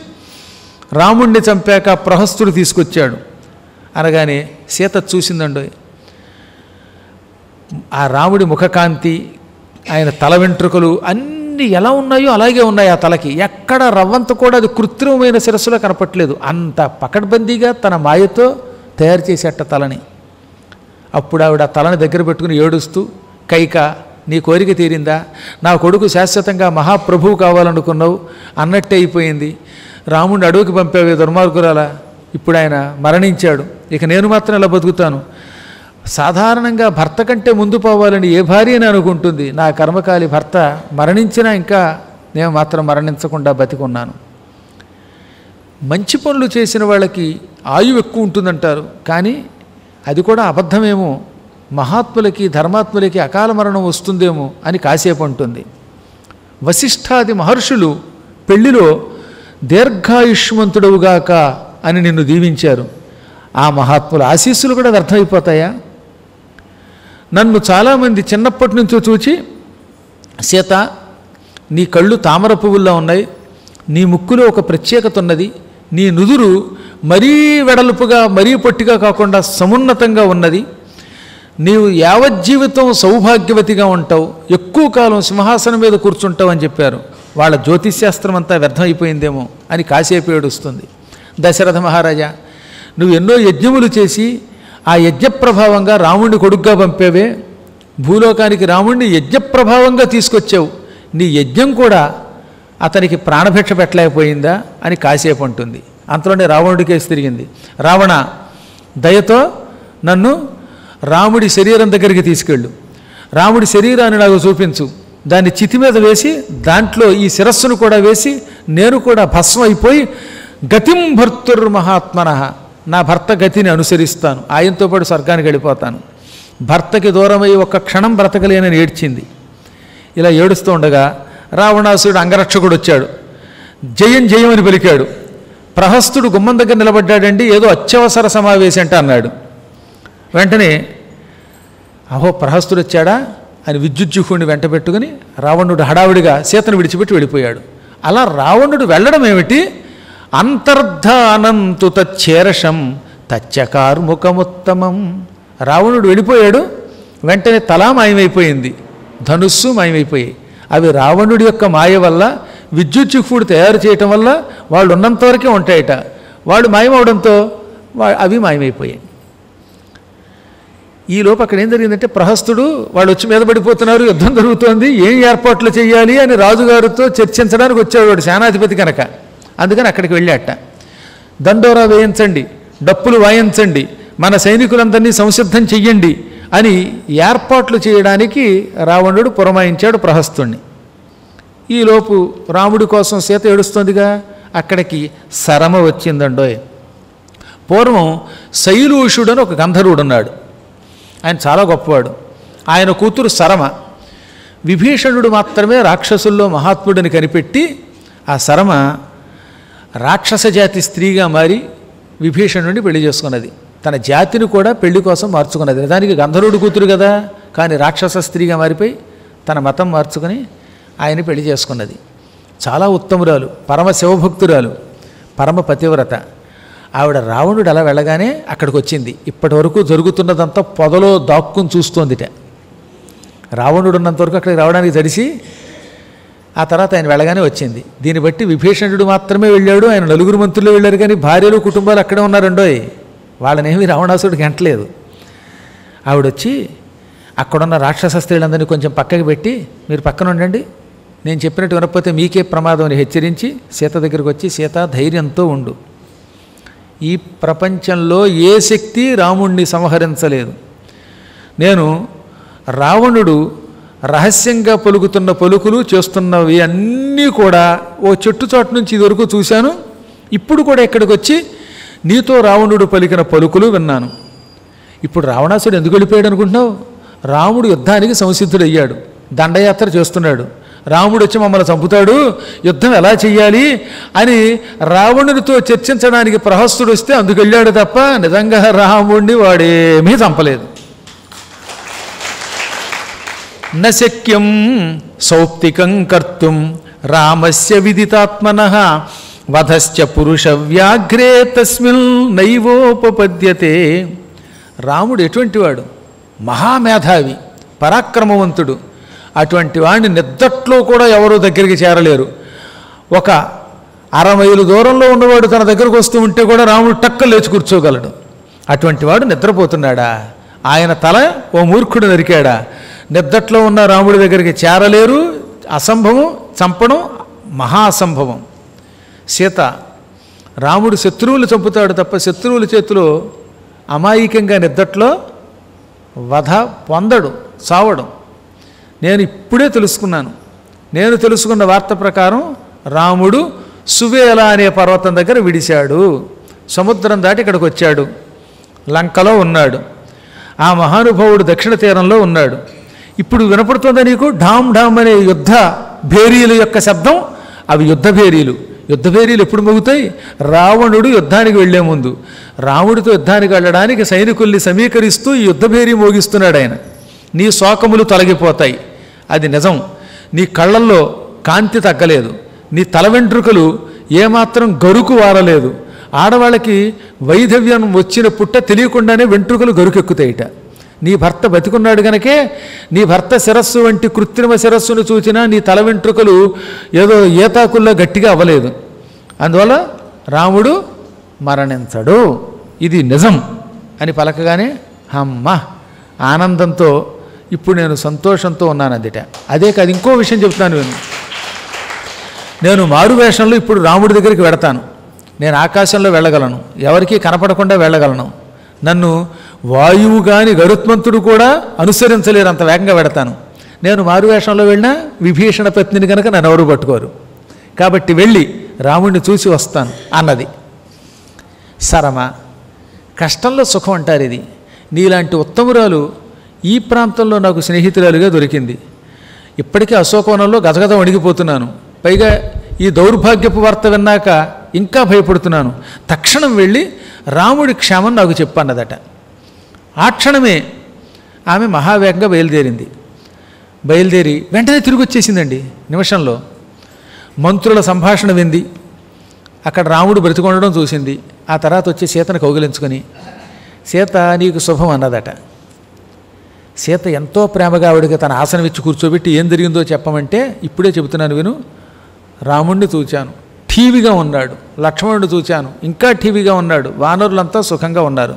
రాముణ్ణి చంపాక ప్రహస్తుడు తీసుకొచ్చాడు. అనగానే సీత చూసిందండో, ఆ రాముడి ముఖకాంతి, ఆయన తల వెంట్రుకలు అన్నీ ఎలా ఉన్నాయో అలాగే ఉన్నాయి. ఆ తలకి ఎక్కడ రవ్వంత కూడా అది కృత్రిమమైన శిరస్సులో కనపట్లేదు. అంత పకడ్బందీగా తన మాయతో తయారు చేసేట తలని. అప్పుడు ఆవిడ తలని దగ్గర పెట్టుకుని ఏడుస్తూ, కైక నీ కోరిక తీరిందా? నా కొడుకు శాశ్వతంగా మహాప్రభువు కావాలనుకున్నావు, అన్నట్టే అయిపోయింది. రాముడిని అడవికి పంపావే దుర్మార్గురాలా, ఇప్పుడు ఆయన మరణించాడు, ఇక నేను మాత్రం ఇలా బతుకుతాను. సాధారణంగా భర్త కంటే ముందు పోవాలని ఏ భార్య అని అనుకుంటుంది. నా కర్మకాలి భర్త మరణించినా ఇంకా నేను మాత్రం మరణించకుండా బతికున్నాను. మంచి పనులు చేసిన వాళ్ళకి ఆయువు ఎక్కువ ఉంటుందంటారు, కానీ అది కూడా అబద్ధమేమో. మహాత్ములకి ధర్మాత్ములకి అకాల మరణం వస్తుందేమో అని కాసేపు అంటుంది. వశిష్ఠాది మహర్షులు పెళ్లిలో దీర్ఘాయుష్మంతుడవుగాక అని నిన్ను దీవించారు. ఆ మహాత్ముల ఆశీస్సులు కూడా వ్యర్థమైపోతాయా? నన్ను చాలామంది చిన్నప్పటి నుంచో చూచి, సీత నీ కళ్ళు తామర పువ్వుల్లో ఉన్నాయి, నీ ముక్కులో ఒక ప్రత్యేకత ఉన్నది, నీ నుదురు మరీ వెడల్పుగా మరీ పొట్టిగా కాకుండా సమున్నతంగా ఉన్నది, నీవు యావజ్జీవితం సౌభాగ్యవతిగా ఉంటావు, ఎక్కువ కాలం సింహాసనం మీద కూర్చుంటావు అని చెప్పారు. వాళ్ళ జ్యోతిష్శాస్త్రం అంతా వ్యర్థమైపోయిందేమో అని కాసేపు ఏడుస్తుంది. దశరథ మహారాజా, నువ్వు ఎన్నో యజ్ఞములు చేసి ఆ యజ్ఞప్రభావంగా రాముడిని కొడుగ్గా పంపేవే, భూలోకానికి రాముడిని యజ్ఞప్రభావంగా తీసుకొచ్చావు, నీ యజ్ఞం కూడా అతనికి ప్రాణభిక్ష పెట్టలేకపోయిందా అని కాసేపు అంటుంది. అంతలోనే రావణుడి కేసు తిరిగింది. రావణ, దయతో నన్ను రాముడి శరీరం దగ్గరికి తీసుకెళ్ళు, రాముడి శరీరాన్ని నాకు చూపించు, దాన్ని చితి మీద వేసి దాంట్లో ఈ శిరస్సును కూడా వేసి నేను కూడా భస్మం అయిపోయి గతిం భర్తుర్మహాత్మనః, నా భర్త గతిని అనుసరిస్తాను, ఆయనతో పాటు స్వర్గానికి వెళ్ళిపోతాను. భర్తకి దూరమై ఒక్క క్షణం బ్రతకలేనని ఏడ్చింది. ఇలా ఏడుస్తూ ఉండగా రావణాసురుడు అంగరక్షకుడు వచ్చాడు. జయం జయం అని పలికాడు. ప్రహస్తుడు గుమ్మం దగ్గర నిలబడ్డాడండి. ఏదో అత్యవసర సమావేశం అంటే అన్నాడు. వెంటనే అహో ప్రహస్తుడు వచ్చాడా అని విద్యుజ్జుహుడిని వెంట పెట్టుకుని రావణుడు హడావుడిగా సీతను విడిచిపెట్టి వెళ్ళిపోయాడు. అలా రావణుడు వెళ్ళడం ఏమిటి? అంతర్ధానంతు తచ్చేరషం తచ్చకార్ముఖముత్తమం. రావణుడు వెళ్ళిపోయాడు, వెంటనే తలా మాయమైపోయింది, ధనుస్సు మాయమైపోయాయి. అవి రావణుడి యొక్క మాయ వల్ల, విద్యుజ్జుహుడు తయారు చేయటం వల్ల వాళ్ళు ఉన్నంత వరకే ఉంటాయట. వాళ్ళు మాయమవడంతో అవి మాయమైపోయాయి. ఈలోపు అక్కడ ఏం జరిగిందంటే ప్రహస్తుడు వాళ్ళు వచ్చి మీద పడిపోతున్నారు, యుద్ధం జరుగుతోంది, ఏం ఏర్పాట్లు చేయాలి అని రాజుగారితో చర్చించడానికి వచ్చాడు వాడు సేనాధిపతి కనుక. అందుకని అక్కడికి వెళ్ళాట. దండోరా వేయించండి, డప్పులు వాయించండి, మన సైనికులందరినీ సంసిద్ధం చెయ్యండి అని ఏర్పాట్లు చేయడానికి రావణుడు పురమాయించాడు ప్రహస్తుణ్ణి. ఈలోపు రాముడి కోసం సీత ఏడుస్తోందిగా, అక్కడికి సరమ వచ్చిందండోయ్. పూర్వం శైలూషుడు అని ఒక గంధర్వుడు ఉన్నాడు. ఆయన చాలా గొప్పవాడు. ఆయన కూతురు సరమ. విభీషణుడు మాత్రమే రాక్షసుల్లో మహాత్ముడిని కనిపెట్టి ఆ సరమ రాక్షస జాతి స్త్రీగా మారి విభీషణుడిని పెళ్లి చేసుకున్నది. తన జాతిని కూడా పెళ్లి కోసం మార్చుకున్నది. నిజానికి గంధర్వుడు కూతురు కదా, కానీ రాక్షస స్త్రీగా మారిపోయి తన మతం మార్చుకొని ఆయన పెళ్లి చేసుకున్నది. చాలా ఉత్తమురాలు, పరమ శివభక్తురాలు, పరమ పతివ్రత. ఆవిడ రావణుడు అలా వెళ్ళగానే అక్కడికి వచ్చింది. ఇప్పటి వరకు జరుగుతున్నదంతా పొదలో దాక్కుని చూస్తోందిట. రావణుడు ఉన్నంతవరకు అక్కడికి రావడానికి తడిసి ఆ తర్వాత ఆయన వెళ్ళగానే వచ్చింది. దీన్ని బట్టి విభీషణుడు మాత్రమే వెళ్ళాడు, ఆయన నలుగురు మంత్రులు వెళ్ళారు, కానీ భార్యలు కుటుంబాలు అక్కడే ఉన్నారండోయ్. వాళ్ళనేమి రావణాసుడికి ఎంటలేదు. ఆవిడొచ్చి అక్కడున్న రాక్షస స్త్రీలందరినీ కొంచెం పక్కకి పెట్టి మీరు పక్కన ఉండండి, నేను చెప్పినట్టు వినకపోతే మీకే ప్రమాదం అని హెచ్చరించి సీత దగ్గరికి వచ్చి సీత ధైర్యంతో ఉండు, ఈ ప్రపంచంలో ఏ శక్తి రాముణ్ణి సంహరించలేదు. నేను రావణుడు రహస్యంగా పలుకుతున్న పలుకులు చేస్తున్నవి అన్నీ కూడా ఓ చెట్టు చాటు నుంచి ఇదివరకు చూశాను. ఇప్పుడు కూడా ఇక్కడికి వచ్చి నీతో రావణుడు పలికిన పలుకులు విన్నాను. ఇప్పుడు రావణాసుడు ఎందుకు వెళ్ళిపోయాడు అనుకుంటున్నావు? రాముడు యుద్ధానికి సంసిద్ధుడయ్యాడు, దండయాత్ర చేస్తున్నాడు. రాముడు వచ్చి మమ్మల్ని చంపుతాడు, యుద్ధం ఎలా చెయ్యాలి అని రావణుడితో చర్చించడానికి ప్రహస్తుడు వస్తే అందుకు వెళ్ళాడు తప్ప నిజంగా రాముడిని వాడేమీ చంపలేదు. నశక్యం సౌప్తికం కర్తుం రామస్య విదితాత్మనః వధశ్చ పురుష వ్యాఘ్రే తస్మిన్ నైవోపపద్యతే. రాముడు ఎటువంటి వాడు? మహామేధావి, పరాక్రమవంతుడు. అటువంటి వాడిని నిద్దట్లో కూడా ఎవరూ దగ్గరికి చేరలేరు. ఒక 1/2 మైలు దూరంలో ఉన్నవాడు తన దగ్గరకు వస్తూ ఉంటే కూడా రాముడు టక్కలు లేచి కూర్చోగలడు. అటువంటి వాడు నిద్రపోతున్నాడా? ఆయన తల ఓ మూర్ఖుడు నరికాడా? నిద్దట్లో ఉన్న రాముడి దగ్గరికి చేరలేరు. అసంభవం, చంపడం మహా అసంభవం. సీత, రాముడు శత్రువులు చంపుతాడు తప్ప శత్రువుల చేతిలో అమాయకంగా నిద్దట్లో వధ పొందడు, చావడం. నేను ఇప్పుడే తెలుసుకున్నాను. నేను తెలుసుకున్న వార్త ప్రకారం రాముడు సువేల అనే పర్వతం దగ్గర విడిశాడు, సముద్రం దాటి ఇక్కడికి వచ్చాడు, లంకలో ఉన్నాడు. ఆ మహానుభావుడు దక్షిణ తీరంలో ఉన్నాడు. ఇప్పుడు వినపడుతుందా నీకు? ఢామ్ ఢామ్ అనే యుద్ధ భేరీల యొక్క శబ్దం. అవి యుద్ధ భేరీలు. యుద్ధ భేరీలు ఎప్పుడు మోగుతాయి? రావణుడు యుద్ధానికి వెళ్లే ముందు. రాముడితో యుద్ధానికి వెళ్ళడానికి సైనికుల్ని సమీకరిస్తూ ఈ యుద్ధ భేరీ మోగిస్తున్నాడు ఆయన. నీ శోకములు తొలగిపోతాయి, అది నిజం. నీ కళ్ళల్లో కాంతి తగ్గలేదు, నీ తల వెంట్రుకలు ఏమాత్రం గరుకు వారలేదు. ఆడవాళ్ళకి వైధవ్యం వచ్చిన పుట్ట తెలియకుండానే వెంట్రుకలు గరుకెక్కుతాయిట. నీ భర్త బతికున్నాడు కనుకే నీ భర్త శిరస్సు వంటి కృత్రిమ శిరస్సును చూచినా నీ తల వెంట్రుకలు ఏదో ఏతాకుల్లో గట్టిగా అవ్వలేదు. అందువల్ల రాముడు మరణించడు, ఇది నిజం అని పలకగానే అమ్మ ఆనందంతో ఇప్పుడు నేను సంతోషంతో ఉన్నాను అందుట. అదే కాదు, ఇంకో విషయం చెప్తాను. నేను మారు వేషంలో ఇప్పుడు రాముడి దగ్గరికి వెడతాను. నేను ఆకాశంలో వెళ్ళగలను, ఎవరికీ కనపడకుండా వెళ్ళగలను. నన్ను వాయువు గాని గరుత్మంతుడు కూడా అనుసరించలేరు, అంత వేగంగా వెడతాను. నేను మారువేషంలో వెళ్ళినా విభీషణ పత్నిని కనుక నన్ను ఎవరు పట్టుకోరు. కాబట్టి వెళ్ళి రాముడిని చూసి వస్తాను అన్నది. సరమ, కష్టంలో సుఖం అంటారు ఇది. నీలాంటి ఉత్తమురాలు ఈ ప్రాంతంలో నాకు స్నేహితురాలుగా దొరికింది. ఇప్పటికీ అశోకవనంలో గజగజ వణిగిపోతున్నాను. పైగా ఈ దౌర్భాగ్యపు వార్త విన్నాక ఇంకా భయపడుతున్నాను. తక్షణం వెళ్ళి రాముడి క్షేమం నాకు చెప్పన్నదట. ఆ క్షణమే ఆమె మహావేగంగా బయలుదేరి వెంటనే తిరిగి వచ్చేసిందండి. నిమిషంలో మంత్రుల సంభాషణ వింది, అక్కడ రాముడు బ్రతికొండడం చూసింది. ఆ తర్వాత వచ్చి సీతను కౌగిలించుకొని, సీత నీకు శుభం అన్నదట. సీత ఎంతో ప్రేమగా ఆవిడికి తన ఆసనం ఇచ్చి కూర్చోబెట్టి ఏం జరిగిందో చెప్పమంటే, ఇప్పుడే చెబుతున్నాను విను. రాముణ్ణి చూచాను, ఠీవిగా ఉన్నాడు. లక్ష్మణుడిని చూచాను, ఇంకా ఠీవిగా ఉన్నాడు. వానరులంతా సుఖంగా ఉన్నారు.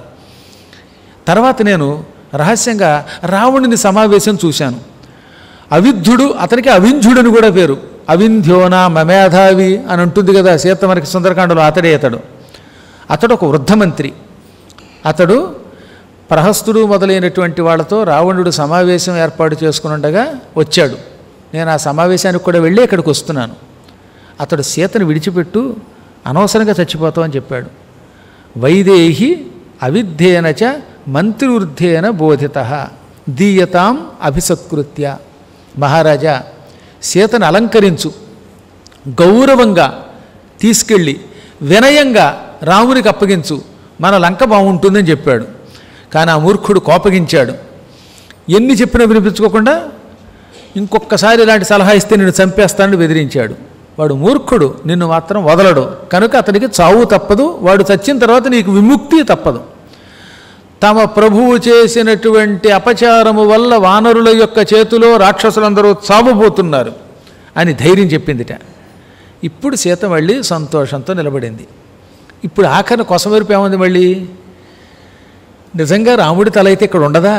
తర్వాత నేను రహస్యంగా రావణుని సమావేశం చూశాను. అవిద్ధుడు, అతనికి అవింధ్యుడని కూడా పేరు. అవింధ్యోనా మమేధావి అని ఉంటుంది కదా సీత మనకి సుందరకాండలో. అతడు ఒక వృద్ధమంత్రి. అతడు ప్రహస్తుడు మొదలైనటువంటి వాళ్ళతో రావణుడు సమావేశం ఏర్పాటు చేసుకుని ఉండగా వచ్చాడు. నేను ఆ సమావేశానికి కూడా వెళ్ళి ఇక్కడికి వస్తున్నాను. అతడు సీతను విడిచిపెట్టు, అనవసరంగా చచ్చిపోతావు అని చెప్పాడు. వైదేహి అవిద్ధేనచ మంత్రివృద్ధేన బోధిత దీయతాం అభిసత్కృత్య. మహారాజా, సీతను అలంకరించు, గౌరవంగా తీసుకెళ్ళి వినయంగా రామునికి అప్పగించు, మన లంక బాగుంటుందని చెప్పాడు. కానీ ఆ మూర్ఖుడు కోపగించాడు. ఎన్ని చెప్పినా వినిపించుకోకుండా ఇంకొకసారి ఇలాంటి సలహా ఇస్తే నిన్ను చంపేస్తానని బెదిరించాడు. వాడు మూర్ఖుడు, నిన్ను మాత్రం వదలడు. కనుక అతనికి చావు తప్పదు, వాడు చచ్చిన తర్వాత నీకు విముక్తి తప్పదు. తమ ప్రభువు చేసినటువంటి అపచారము వల్ల వానరుల యొక్క చేతిలో రాక్షసులందరూ చావబోతున్నారు అని ధైర్యం చెప్పిందిట. ఇప్పుడు సీత మళ్ళీ సంతోషంతో నిలబడింది. ఇప్పుడు ఆఖరిని కొసమెరుపు ఏముంది మళ్ళీ? నిజంగా రాముడి తల అయితే ఇక్కడ ఉండదా?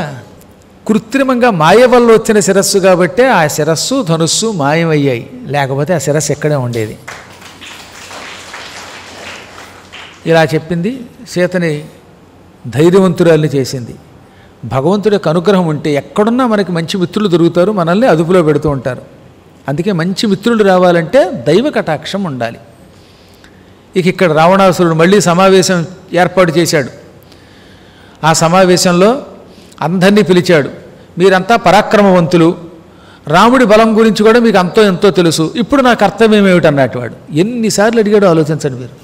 కృత్రిమంగా మాయ వల్ల వచ్చిన శిరస్సు కాబట్టే ఆ శిరస్సు ధనుస్సు మాయమయ్యాయి, లేకపోతే ఆ శిరస్సు ఎక్కడే ఉండేది. ఇలా చెప్పింది, సీతని ధైర్యవంతురాల్ని చేసింది. భగవంతుడి యొక్క అనుగ్రహం ఉంటే ఎక్కడున్నా మనకి మంచి మిత్రులు దొరుకుతారు, మనల్ని అదుపులో పెడుతూ ఉంటారు. అందుకే మంచి మిత్రులు రావాలంటే దైవ కటాక్షం ఉండాలి. ఇక్కడ రావణాసురుడు మళ్ళీ సమావేశం ఏర్పాటు చేశాడు. ఆ సమావేశంలో అందరినీ పిలిచాడు. మీరంతా పరాక్రమవంతులు, రాముడి బలం గురించి కూడా మీకు అంతో ఎంతో తెలుసు. ఇప్పుడు నా కర్తవ్యం ఏమిటన్నట్టు వాడు ఎన్నిసార్లు అడిగాడో ఆలోచించండి మీరు.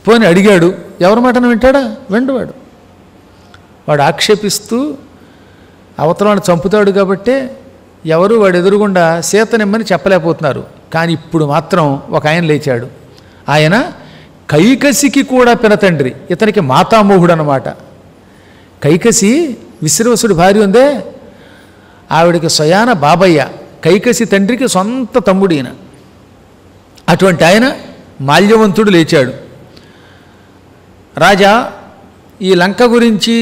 పోనీ అడిగాడు, ఎవరి మాటను వింటాడా? వెండువాడు. వాడు ఆక్షేపిస్తూ అవతలను చంపుతాడు కాబట్టే ఎవరు వాడు ఎదురుగుండా సీతనిమ్మని చెప్పలేకపోతున్నారు. కానీ ఇప్పుడు మాత్రం ఒక ఆయన లేచాడు. ఆయన కైకసికి కూడా పినతండ్రి, ఇతనికి మాతామోహుడు అన్నమాట. కైకసి విశ్రవసుడి భార్య ఉందే, ఆవిడికి స్వయాన బాబయ్య, కైకసి తండ్రికి సొంత తమ్ముడు ఈయన. అటువంటి ఆయన మాల్యవంతుడు లేచాడు. రాజా, ఈ లంక గురించి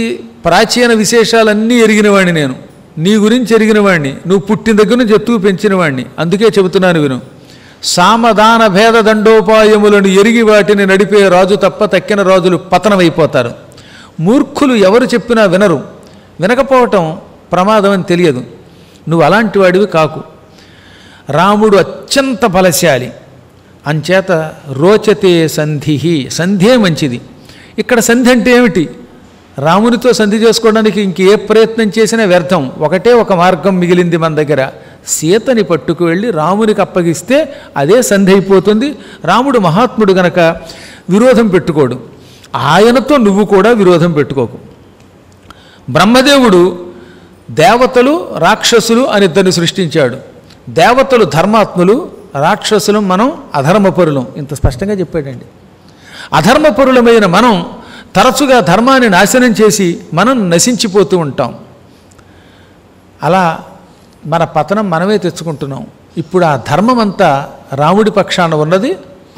ప్రాచీన విశేషాలన్నీ ఎరిగినవాడిని నేను, నీ గురించి ఎరిగినవాడిని, నువ్వు పుట్టిన దగ్గర నుంచి ఎత్తుకు పెంచినవాడిని. అందుకే చెబుతున్నాను విను. సామదాన భేద దండోపాయములను ఎరిగి వాటిని నడిపే రాజు తప్ప తక్కిన రాజులు పతనమైపోతారు. మూర్ఖులు ఎవరు చెప్పినా వినరు, వినకపోవటం ప్రమాదం అని తెలియదు. నువ్వు అలాంటి వాడివి కాకు. రాముడు అత్యంత బలశాలి, అంచేత రోచతే సంధి, సంధే మంచిది. ఇక్కడ సంధి అంటే ఏమిటి? రామునితో సంధి చేసుకోవడానికి ఇంకే ప్రయత్నం చేసినా వ్యర్థం. ఒకటే ఒక మార్గం మిగిలింది మన దగ్గర. సీతని పట్టుకు వెళ్ళి రామునికి అప్పగిస్తే అదే సంధి అయిపోతుంది. రాముడు మహాత్ముడు గనక విరోధం పెట్టుకోడు. ఆయనతో నువ్వు కూడా విరోధం పెట్టుకోకు. బ్రహ్మదేవుడు దేవతలు రాక్షసులు అని ఇద్దరిని సృష్టించాడు. దేవతలు ధర్మాత్ములు, రాక్షసులు మనం అధర్మపరులం. ఇంత స్పష్టంగా చెప్పాడండి. అధర్మపరులమైన మనం తరచుగా ధర్మాన్ని నాశనం చేసి మనం నశించిపోతూ ఉంటాం. అలా మన పతనం మనమే తెచ్చుకుంటున్నాం. ఇప్పుడు ఆ ధర్మం అంతా రాముడి పక్షాన ఉన్నది,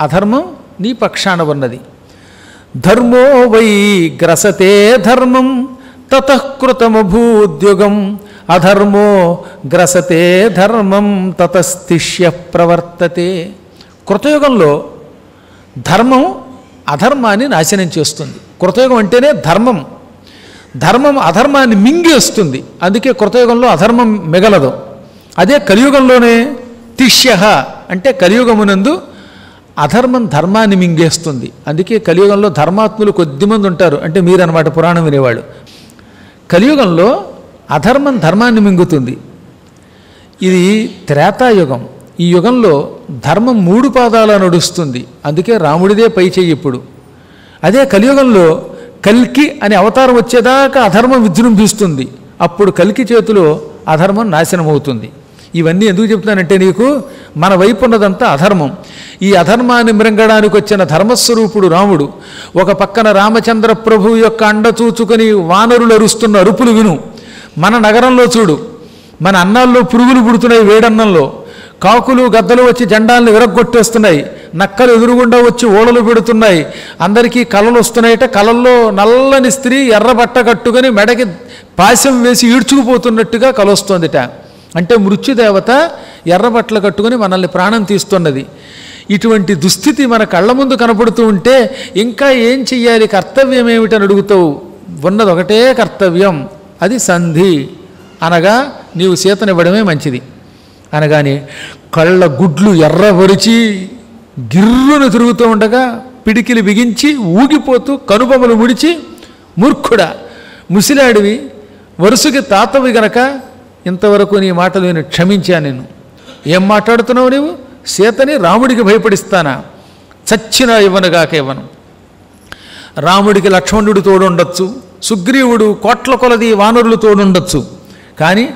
అధర్మం నీ పక్షాన ఉన్నది. ధర్మో వై గ్రసతే ధర్మం తతఃకృతమభూద్యుగం అధర్మో గ్రసతే ధర్మం తతస్థిష్య ప్రవర్తతే. కృతయుగంలో ధర్మం అధర్మాన్ని నాశనం చేస్తుంది. కృతయుగం అంటేనే ధర్మం. ధర్మం అధర్మాన్ని మింగేస్తుంది. అందుకే కృతయుగంలో అధర్మం మిగలదు. అదే కలియుగంలోనే తిష్యః అంటే కలియుగమునందు అధర్మం ధర్మాన్ని మింగేస్తుంది. అందుకే కలియుగంలో ధర్మాత్ములు కొద్దిమంది ఉంటారు. అంటే మీరన్నమాట పురాణం వినేవాళ్ళు. కలియుగంలో అధర్మం ధర్మాన్ని మింగుతుంది. ఇది త్రేతాయుగం. ఈ యుగంలో ధర్మం 3 పాదాల నడుస్తుంది. అందుకే రాముడిదే పై చెయ్యి ఇప్పుడు. అదే కలియుగంలో కల్కి అనే అవతారం వచ్చేదాకా అధర్మం విజృంభిస్తుంది. అప్పుడు కల్కి చేతిలో అధర్మం నాశనం అవుతుంది. ఇవన్నీ ఎందుకు చెప్తున్నానంటే నీకు మన వైపు ఉన్నదంతా అధర్మం. ఈ అధర్మాన్ని మృంగడానికి వచ్చిన ధర్మస్వరూపుడు రాముడు. ఒక పక్కన రామచంద్ర ప్రభువు యొక్క అండ చూచుకొని వానరులు అరుస్తున్న అరుపులు విను. మన నగరంలో చూడు, మన అన్నాల్లో పురుగులు పుడుతున్నాయి. వేడన్నంలో కాకులు గద్దలు వచ్చి జెండాలను విరగ్గొట్టేస్తున్నాయి. నక్కలు ఎదురుగుండా వచ్చి ఓడలు పెడుతున్నాయి. అందరికీ కళలు వస్తున్నాయట. కళల్లో నల్లని స్త్రీ ఎర్రబట్ట కట్టుకొని మెడకి పాశం వేసి ఈడ్చుకుపోతున్నట్టుగా కలొస్తోందిట. అంటే మృత్యుదేవత ఎర్రబట్టలు కట్టుకొని మనల్ని ప్రాణం తీస్తున్నది. ఇటువంటి దుస్థితి మన కళ్ళ ముందు కనపడుతూ ఉంటే ఇంకా ఏం చెయ్యాలి, కర్తవ్యం ఏమిటని అడుగుతావు. ఉన్నది ఒకటే కర్తవ్యం, అది సంధి. అనగా నీవు సీతనివ్వడమే మంచిది అనగానే కళ్ళ గుడ్లు ఎర్రబరిచి గిర్రును తిరుగుతూ ఉండగా పిడికిలి బిగించి ఊగిపోతూ కనుబొమ్మలు ముడిచి, మూర్ఖుడా, ముసిలాడివి, వరుసకి తాతవి గనక ఇంతవరకు నీ మాటలు నేను క్షమించా. నేను ఏం మాట్లాడుతున్నావు నీవు? సీతని రాముడికి భయపడిస్తానా? చచ్చినా ఇవ్వనుగాక ఇవ్వను. రాముడికి లక్ష్మణుడు తోడుండొచ్చు, సుగ్రీవుడు కోట్ల కొలది వానరులు తోడుండొచ్చు. కానీ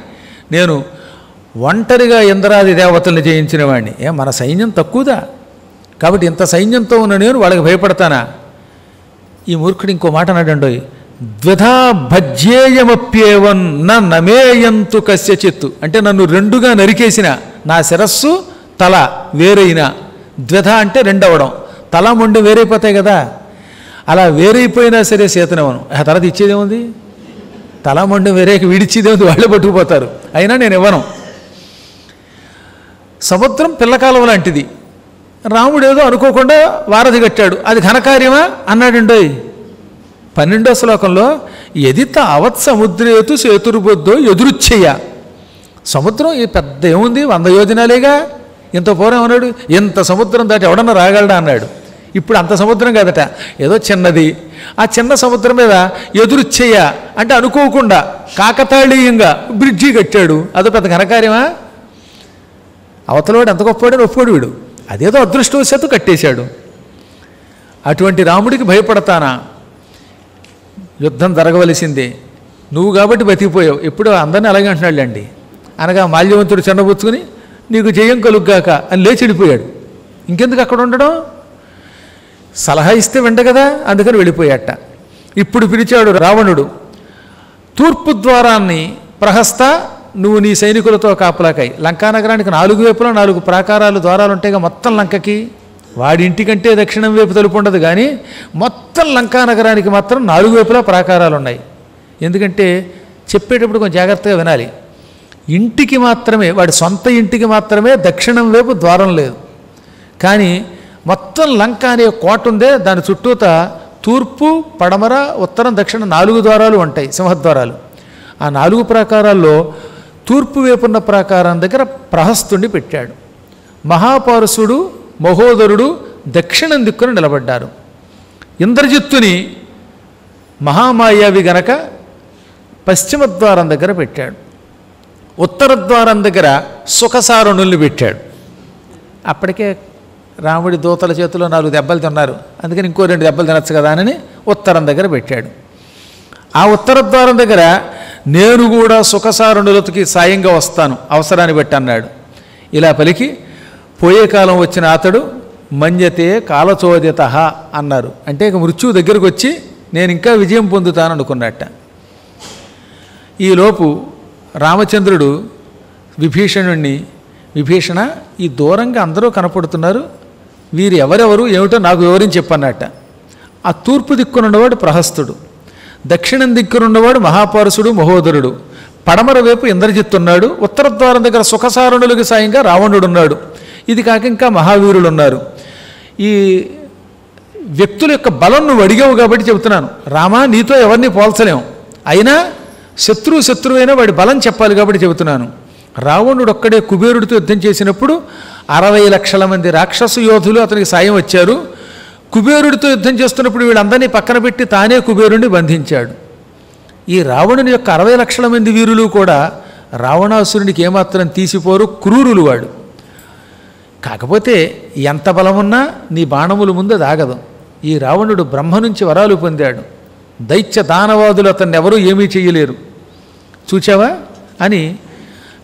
నేను ఒంటరిగా ఇంద్రాది దేవతల్ని జయించిన వాడిని. మన సైన్యం తక్కువదా? కాబట్టి ఇంత సైన్యంతో ఉన్న నేను వాళ్ళకి భయపడతానా? ఈ మూర్ఖుడు ఇంకో మాట అన్నాడండోయ్, ద్విధా భజ్యేయమప్యేవన్ నమేయంతు కస్యచిత్తు. అంటే నన్ను 2గా నరికేసిన, నా శిరస్సు తల వేరైన, ద్విధ అంటే 2 అవ్వడం, తల మొండి వేరైపోతాయి కదా, అలా వేరైపోయినా సరే సీతనవను. ఆ తర్వాత ఇచ్చేదేముంది? తల మొండి వేరేకి విడిచేదేముంది? వాళ్ళే పట్టుకుపోతారు. అయినా నేను ఇవ్వను. సముద్రం పిల్లకాలం లాంటిది. రాముడు ఏదో అనుకోకుండా వారధి కట్టాడు, అది ఘనకార్యమా అన్నాడండోయ్. 12వ శ్లోకంలో ఎది తావత్ సముద్రేతు సేతుర్బొద్దో ఎదురుచ్చేయ. సముద్రం ఈ పెద్ద ఏముంది, 100 యోజనాలేగా. ఇంత పూర్వం అన్నాడు, ఇంత సముద్రం దాటి ఎవడన్నా రాగలడా అన్నాడు. ఇప్పుడు అంత సముద్రం కాదట, ఏదో చిన్నది. ఆ చిన్న సముద్రం మీద ఎదురుచ్చేయ అంటే అనుకోకుండా కాకతాళీయంగా బ్రిడ్జి కట్టాడు. అదో పెద్ద ఘనకార్యమా? అవతలవాడు ఎంత గొప్పవాడని ఒప్పుకోడు వీడు. అదేదో అదృష్టవశాత్తు కట్టేశాడు. అటువంటి రాముడికి భయపడతానా? యుద్ధం జరగవలసిందే, నువ్వు కాబట్టి బతికిపోయావు. ఎప్పుడో అందరినీ అలాగే అంటున్నాళ్ళండి. అనగా మాల్యవంతుడు చిన్నబుచ్చుకుని నీకు జయం కలుగ్గాక అని లేచిడిపోయాడు. ఇంకెందుకు అక్కడ ఉండడం? సలహా ఇస్తే వెంట కదా, అందుకని వెళ్ళిపోయాట. ఇప్పుడు పిలిచాడు రావణుడు. తూర్పు ద్వారాన్ని ప్రహస్త, నువ్వు నీ సైనికులతో కాపలాకాయి. లంకానగరానికి 4 వైపులా 4 ప్రాకారాలు, ద్వారాలు ఉంటాయిగా మొత్తం లంకకి. వాడి ఇంటికంటే దక్షిణం వైపు తలుపు ఉండదు, కానీ మొత్తం లంకానగరానికి మాత్రం 4 వైపులా ప్రాకారాలు ఉన్నాయి. ఎందుకంటే చెప్పేటప్పుడు కొంచెం జాగ్రత్తగా వినాలి. ఇంటికి మాత్రమే, వాడి సొంత ఇంటికి మాత్రమే దక్షిణం వైపు ద్వారం లేదు. కానీ మొత్తం లంక అనే కోట ఉందే, దాని చుట్టూత తూర్పు, పడమర, ఉత్తరం, దక్షిణ 4 ద్వారాలు ఉంటాయి, సింహద్వారాలు. ఆ 4 ప్రాకారాల్లో తూర్పు వైపున్న ప్రాకారం దగ్గర ప్రహస్తుడిని పెట్టాడు. మహాపారుషుడు మహోదరుడు దక్షిణం దిక్కున నిలబడ్డారు. ఇంద్రజిత్తుని మహామాయావి గనక పశ్చిమ ద్వారం దగ్గర పెట్టాడు. ఉత్తర ద్వారం దగ్గర సుఖసారణుల్ని పెట్టాడు. అప్పటికే రాముడి దూతల చేతిలో 4 దెబ్బలు తిన్నారు, అందుకని ఇంకో 2 దెబ్బలు తినచ్చు కదా అని ఉత్తరం దగ్గర పెట్టాడు. ఆ ఉత్తర ద్వారం దగ్గర నేను కూడా సుఖసారణులకి సాయంగా వస్తాను అవసరాన్ని బట్టి అన్నాడు. ఇలా పలికి పోయే కాలం వచ్చిన అతడు మన్యతే కాలచోదిత అన్నారు. అంటే ఇక మృత్యువు దగ్గరకు వచ్చి నేను ఇంకా విజయం పొందుతాను అనుకున్నట్ట. ఈలోపు రామచంద్రుడు విభీషణుణ్ణి, విభీషణ, ఈ దూరంగా అందరూ కనపడుతున్నారు, వీరు ఎవరెవరు ఏమిటో నాకు వివరించి చెప్పన్నట్ట. ఆ తూర్పు దిక్కునున్నవాడు ప్రహస్తుడు, దక్షిణం దిక్కునున్నవాడు మహాపారుషుడు మహోదరుడు, పడమర వైపు ఇంద్రజిత్తున్నాడు, ఉత్తర ద్వారం దగ్గర సుఖసారణులకి సాయంగా రావణుడు ఉన్నాడు. ఇది కాక ఇంకా మహావీరులు ఉన్నారు. ఈ వ్యక్తుల యొక్క బలం నువ్వు అడిగావు కాబట్టి చెబుతున్నాను. రామా, నీతో ఎవరిని పోల్చలేం, అయినా శత్రువైనా వాడి బలం చెప్పాలి కాబట్టి చెబుతున్నాను. రావణుడు ఒక్కడే కుబేరుడితో యుద్ధం చేసినప్పుడు 60 లక్షల మంది రాక్షస యోధులు అతనికి సాయం వచ్చారు. కుబేరుడితో యుద్ధం చేస్తున్నప్పుడు వీళ్ళందరినీ పక్కన పెట్టి తానే కుబేరుడిని బంధించాడు. ఈ రావణుని యొక్క 60 లక్షల మంది వీరులు కూడా రావణాసురునికి ఏమాత్రం తీసిపోరు, క్రూరులు వాడు. కాకపోతే ఎంత బలమున్నా నీ బాణముల ముందు దాగదు. ఈ రావణుడు బ్రహ్మ నుంచి వరాలు పొందాడు. దైత్య దానవాదులు అతన్ని ఎవరూ ఏమీ చెయ్యలేరు. చూచావా అని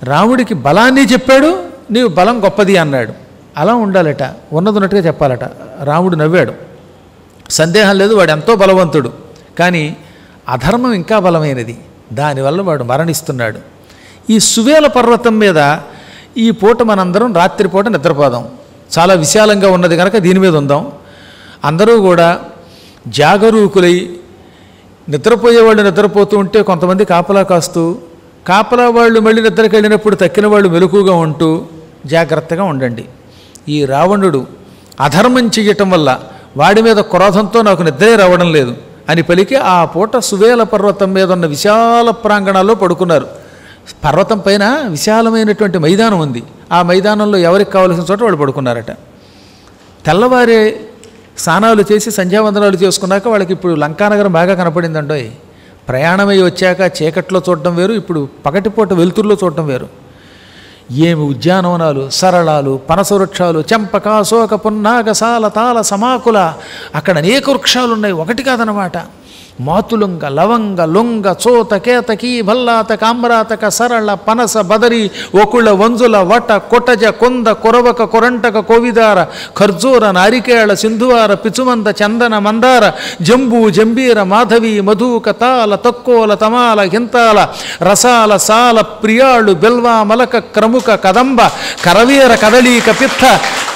రాముడికి బలాన్ని చెప్పాడు, నీవు బలం గొప్పది అన్నాడు. అలా ఉండాలట, ఉన్నట్టుగా చెప్పాలట. రాముడు నవ్వాడు. సందేహం లేదు, వాడు ఎంతో బలవంతుడు, కానీ అధర్మం ఇంకా బలమైనది, దానివల్ల వాడు మరణిస్తున్నాడు. ఈ సువేల పర్వతం మీద ఈ పూట మనందరం రాత్రిపూట నిద్రపోదాం. చాలా విశాలంగా ఉన్నది కనుక దీని మీద ఉందాం. అందరూ కూడా జాగరూకులై నిద్రపోయేవాళ్ళు నిద్రపోతూ ఉంటే కొంతమంది కాపలా కాస్తూ, కాపలా వాళ్ళు మళ్ళీ నిద్రకి వెళ్ళినప్పుడు తక్కిన వాళ్ళు మెలకుగా ఉంటూ జాగ్రత్తగా ఉండండి. ఈ రావణుడు అధర్మం చెయ్యటం వల్ల వాడి మీద క్రోధంతో నాకు నిద్రే రావడం లేదు అని పలికి ఆ పూట సువేల పర్వతం మీద ఉన్న విశాల ప్రాంగణాల్లో పడుకున్నారు. పర్వతం పైన విశాలమైనటువంటి మైదానం ఉంది. ఆ మైదానంలో ఎవరికి కావలసిన చోట వాళ్ళు పడుకున్నారట. తెల్లవారే స్నానాలు చేసి సంధ్యావందనాలు చేసుకున్నాక వాళ్ళకి ఇప్పుడు లంకానగరం బాగా కనపడిందండో. ప్రయాణమై వచ్చాక చీకట్లో చూడటం వేరు, ఇప్పుడు పగటిపూట వెలుతురులో చూడటం వేరు. ఏమి ఉద్యానవనాలు, సరళాలు, పనస వృక్షాలు, చెంపక, శోక, పున్నాగ, సాల, తాళ, సమాకుల, అక్కడ అనేక వృక్షాలు ఉన్నాయి, ఒకటి కాదనమాట. మాతులుంగ, లవంగ, లొంగ, చోత, కేతకి, భల్లాత, కామ్రాతక, సరళ, పనస, బదరి, ఒకుళ, వంజుల, వట, కొటజ, కొంద, కొరవక, కొరంటక, కోవిదార, ఖర్జూర, నారికేళ, సింధువార, పిచుమంద, చందన, మందార, జంబు, జంబీర, మాధవి, మధుక, తాల, తక్కోల, తమాల, హింతాల, రసాల, సాల, ప్రియాళు, బెల్వ, మలక, క్రముక, కదంబ, కరవీర, కదలీక, పిత్త,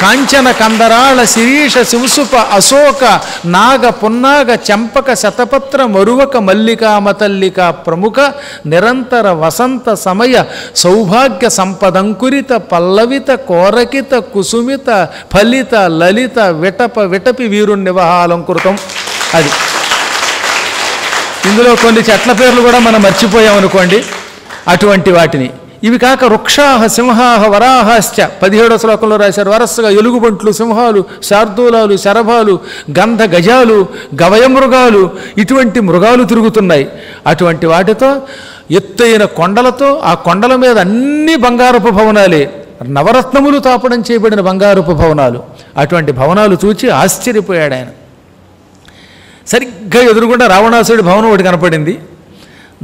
కాంచన, కందరాళ, శిరీష, శింసుప, అశోక, నాగ, పున్నాగ, చంపక, శతపత్ర, మరువక, మల్లికా, మతల్లిక, ప్రముఖ, నిరంతర, వసంత, సమయ, సౌభాగ్య, సంపదంకురిత, పల్లవిత, కోరకిత, కుసుమిత, ఫలిత, లలిత, విటప, విటపి, వీరుణ్ణివహాలంకృతం. అది ఇందులో కొన్ని చెట్ల పేర్లు కూడా మనం మర్చిపోయామనుకోండి, అటువంటి వాటిని. ఇవి కాక వృక్షాహ, సింహాహ, వరాహాశ్చ 17వ శ్లోకంలో రాశారు. వరసగా ఎలుగుబంట్లు, సింహాలు, శార్దూలాలు, శరభాలు, గంధ గజాలు, గవయమృగాలు, ఇటువంటి మృగాలు తిరుగుతున్నాయి. అటువంటి వాటితో ఎత్తైన కొండలతో, ఆ కొండల మీద అన్ని బంగారపు భవనాలే, నవరత్నములు తాపడం చేయబడిన బంగారపు భవనాలు. అటువంటి భవనాలు చూచి ఆశ్చర్యపోయాడు ఆయన. సరిగ్గా ఎదురుగుండా రావణాసురుడి భవనం ఒకటి కనపడింది,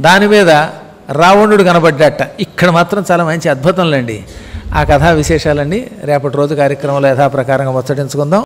దాని మీద రావణుడు కనబడ్డట. ఇక్కడ మాత్రం చాలా మంచి అద్భుతంలేండి. ఆ కథా విశేషాలన్నీ రేపటి రోజు కార్యక్రమంలో యథాప్రకారంగా ముచ్చటించుకుందాం.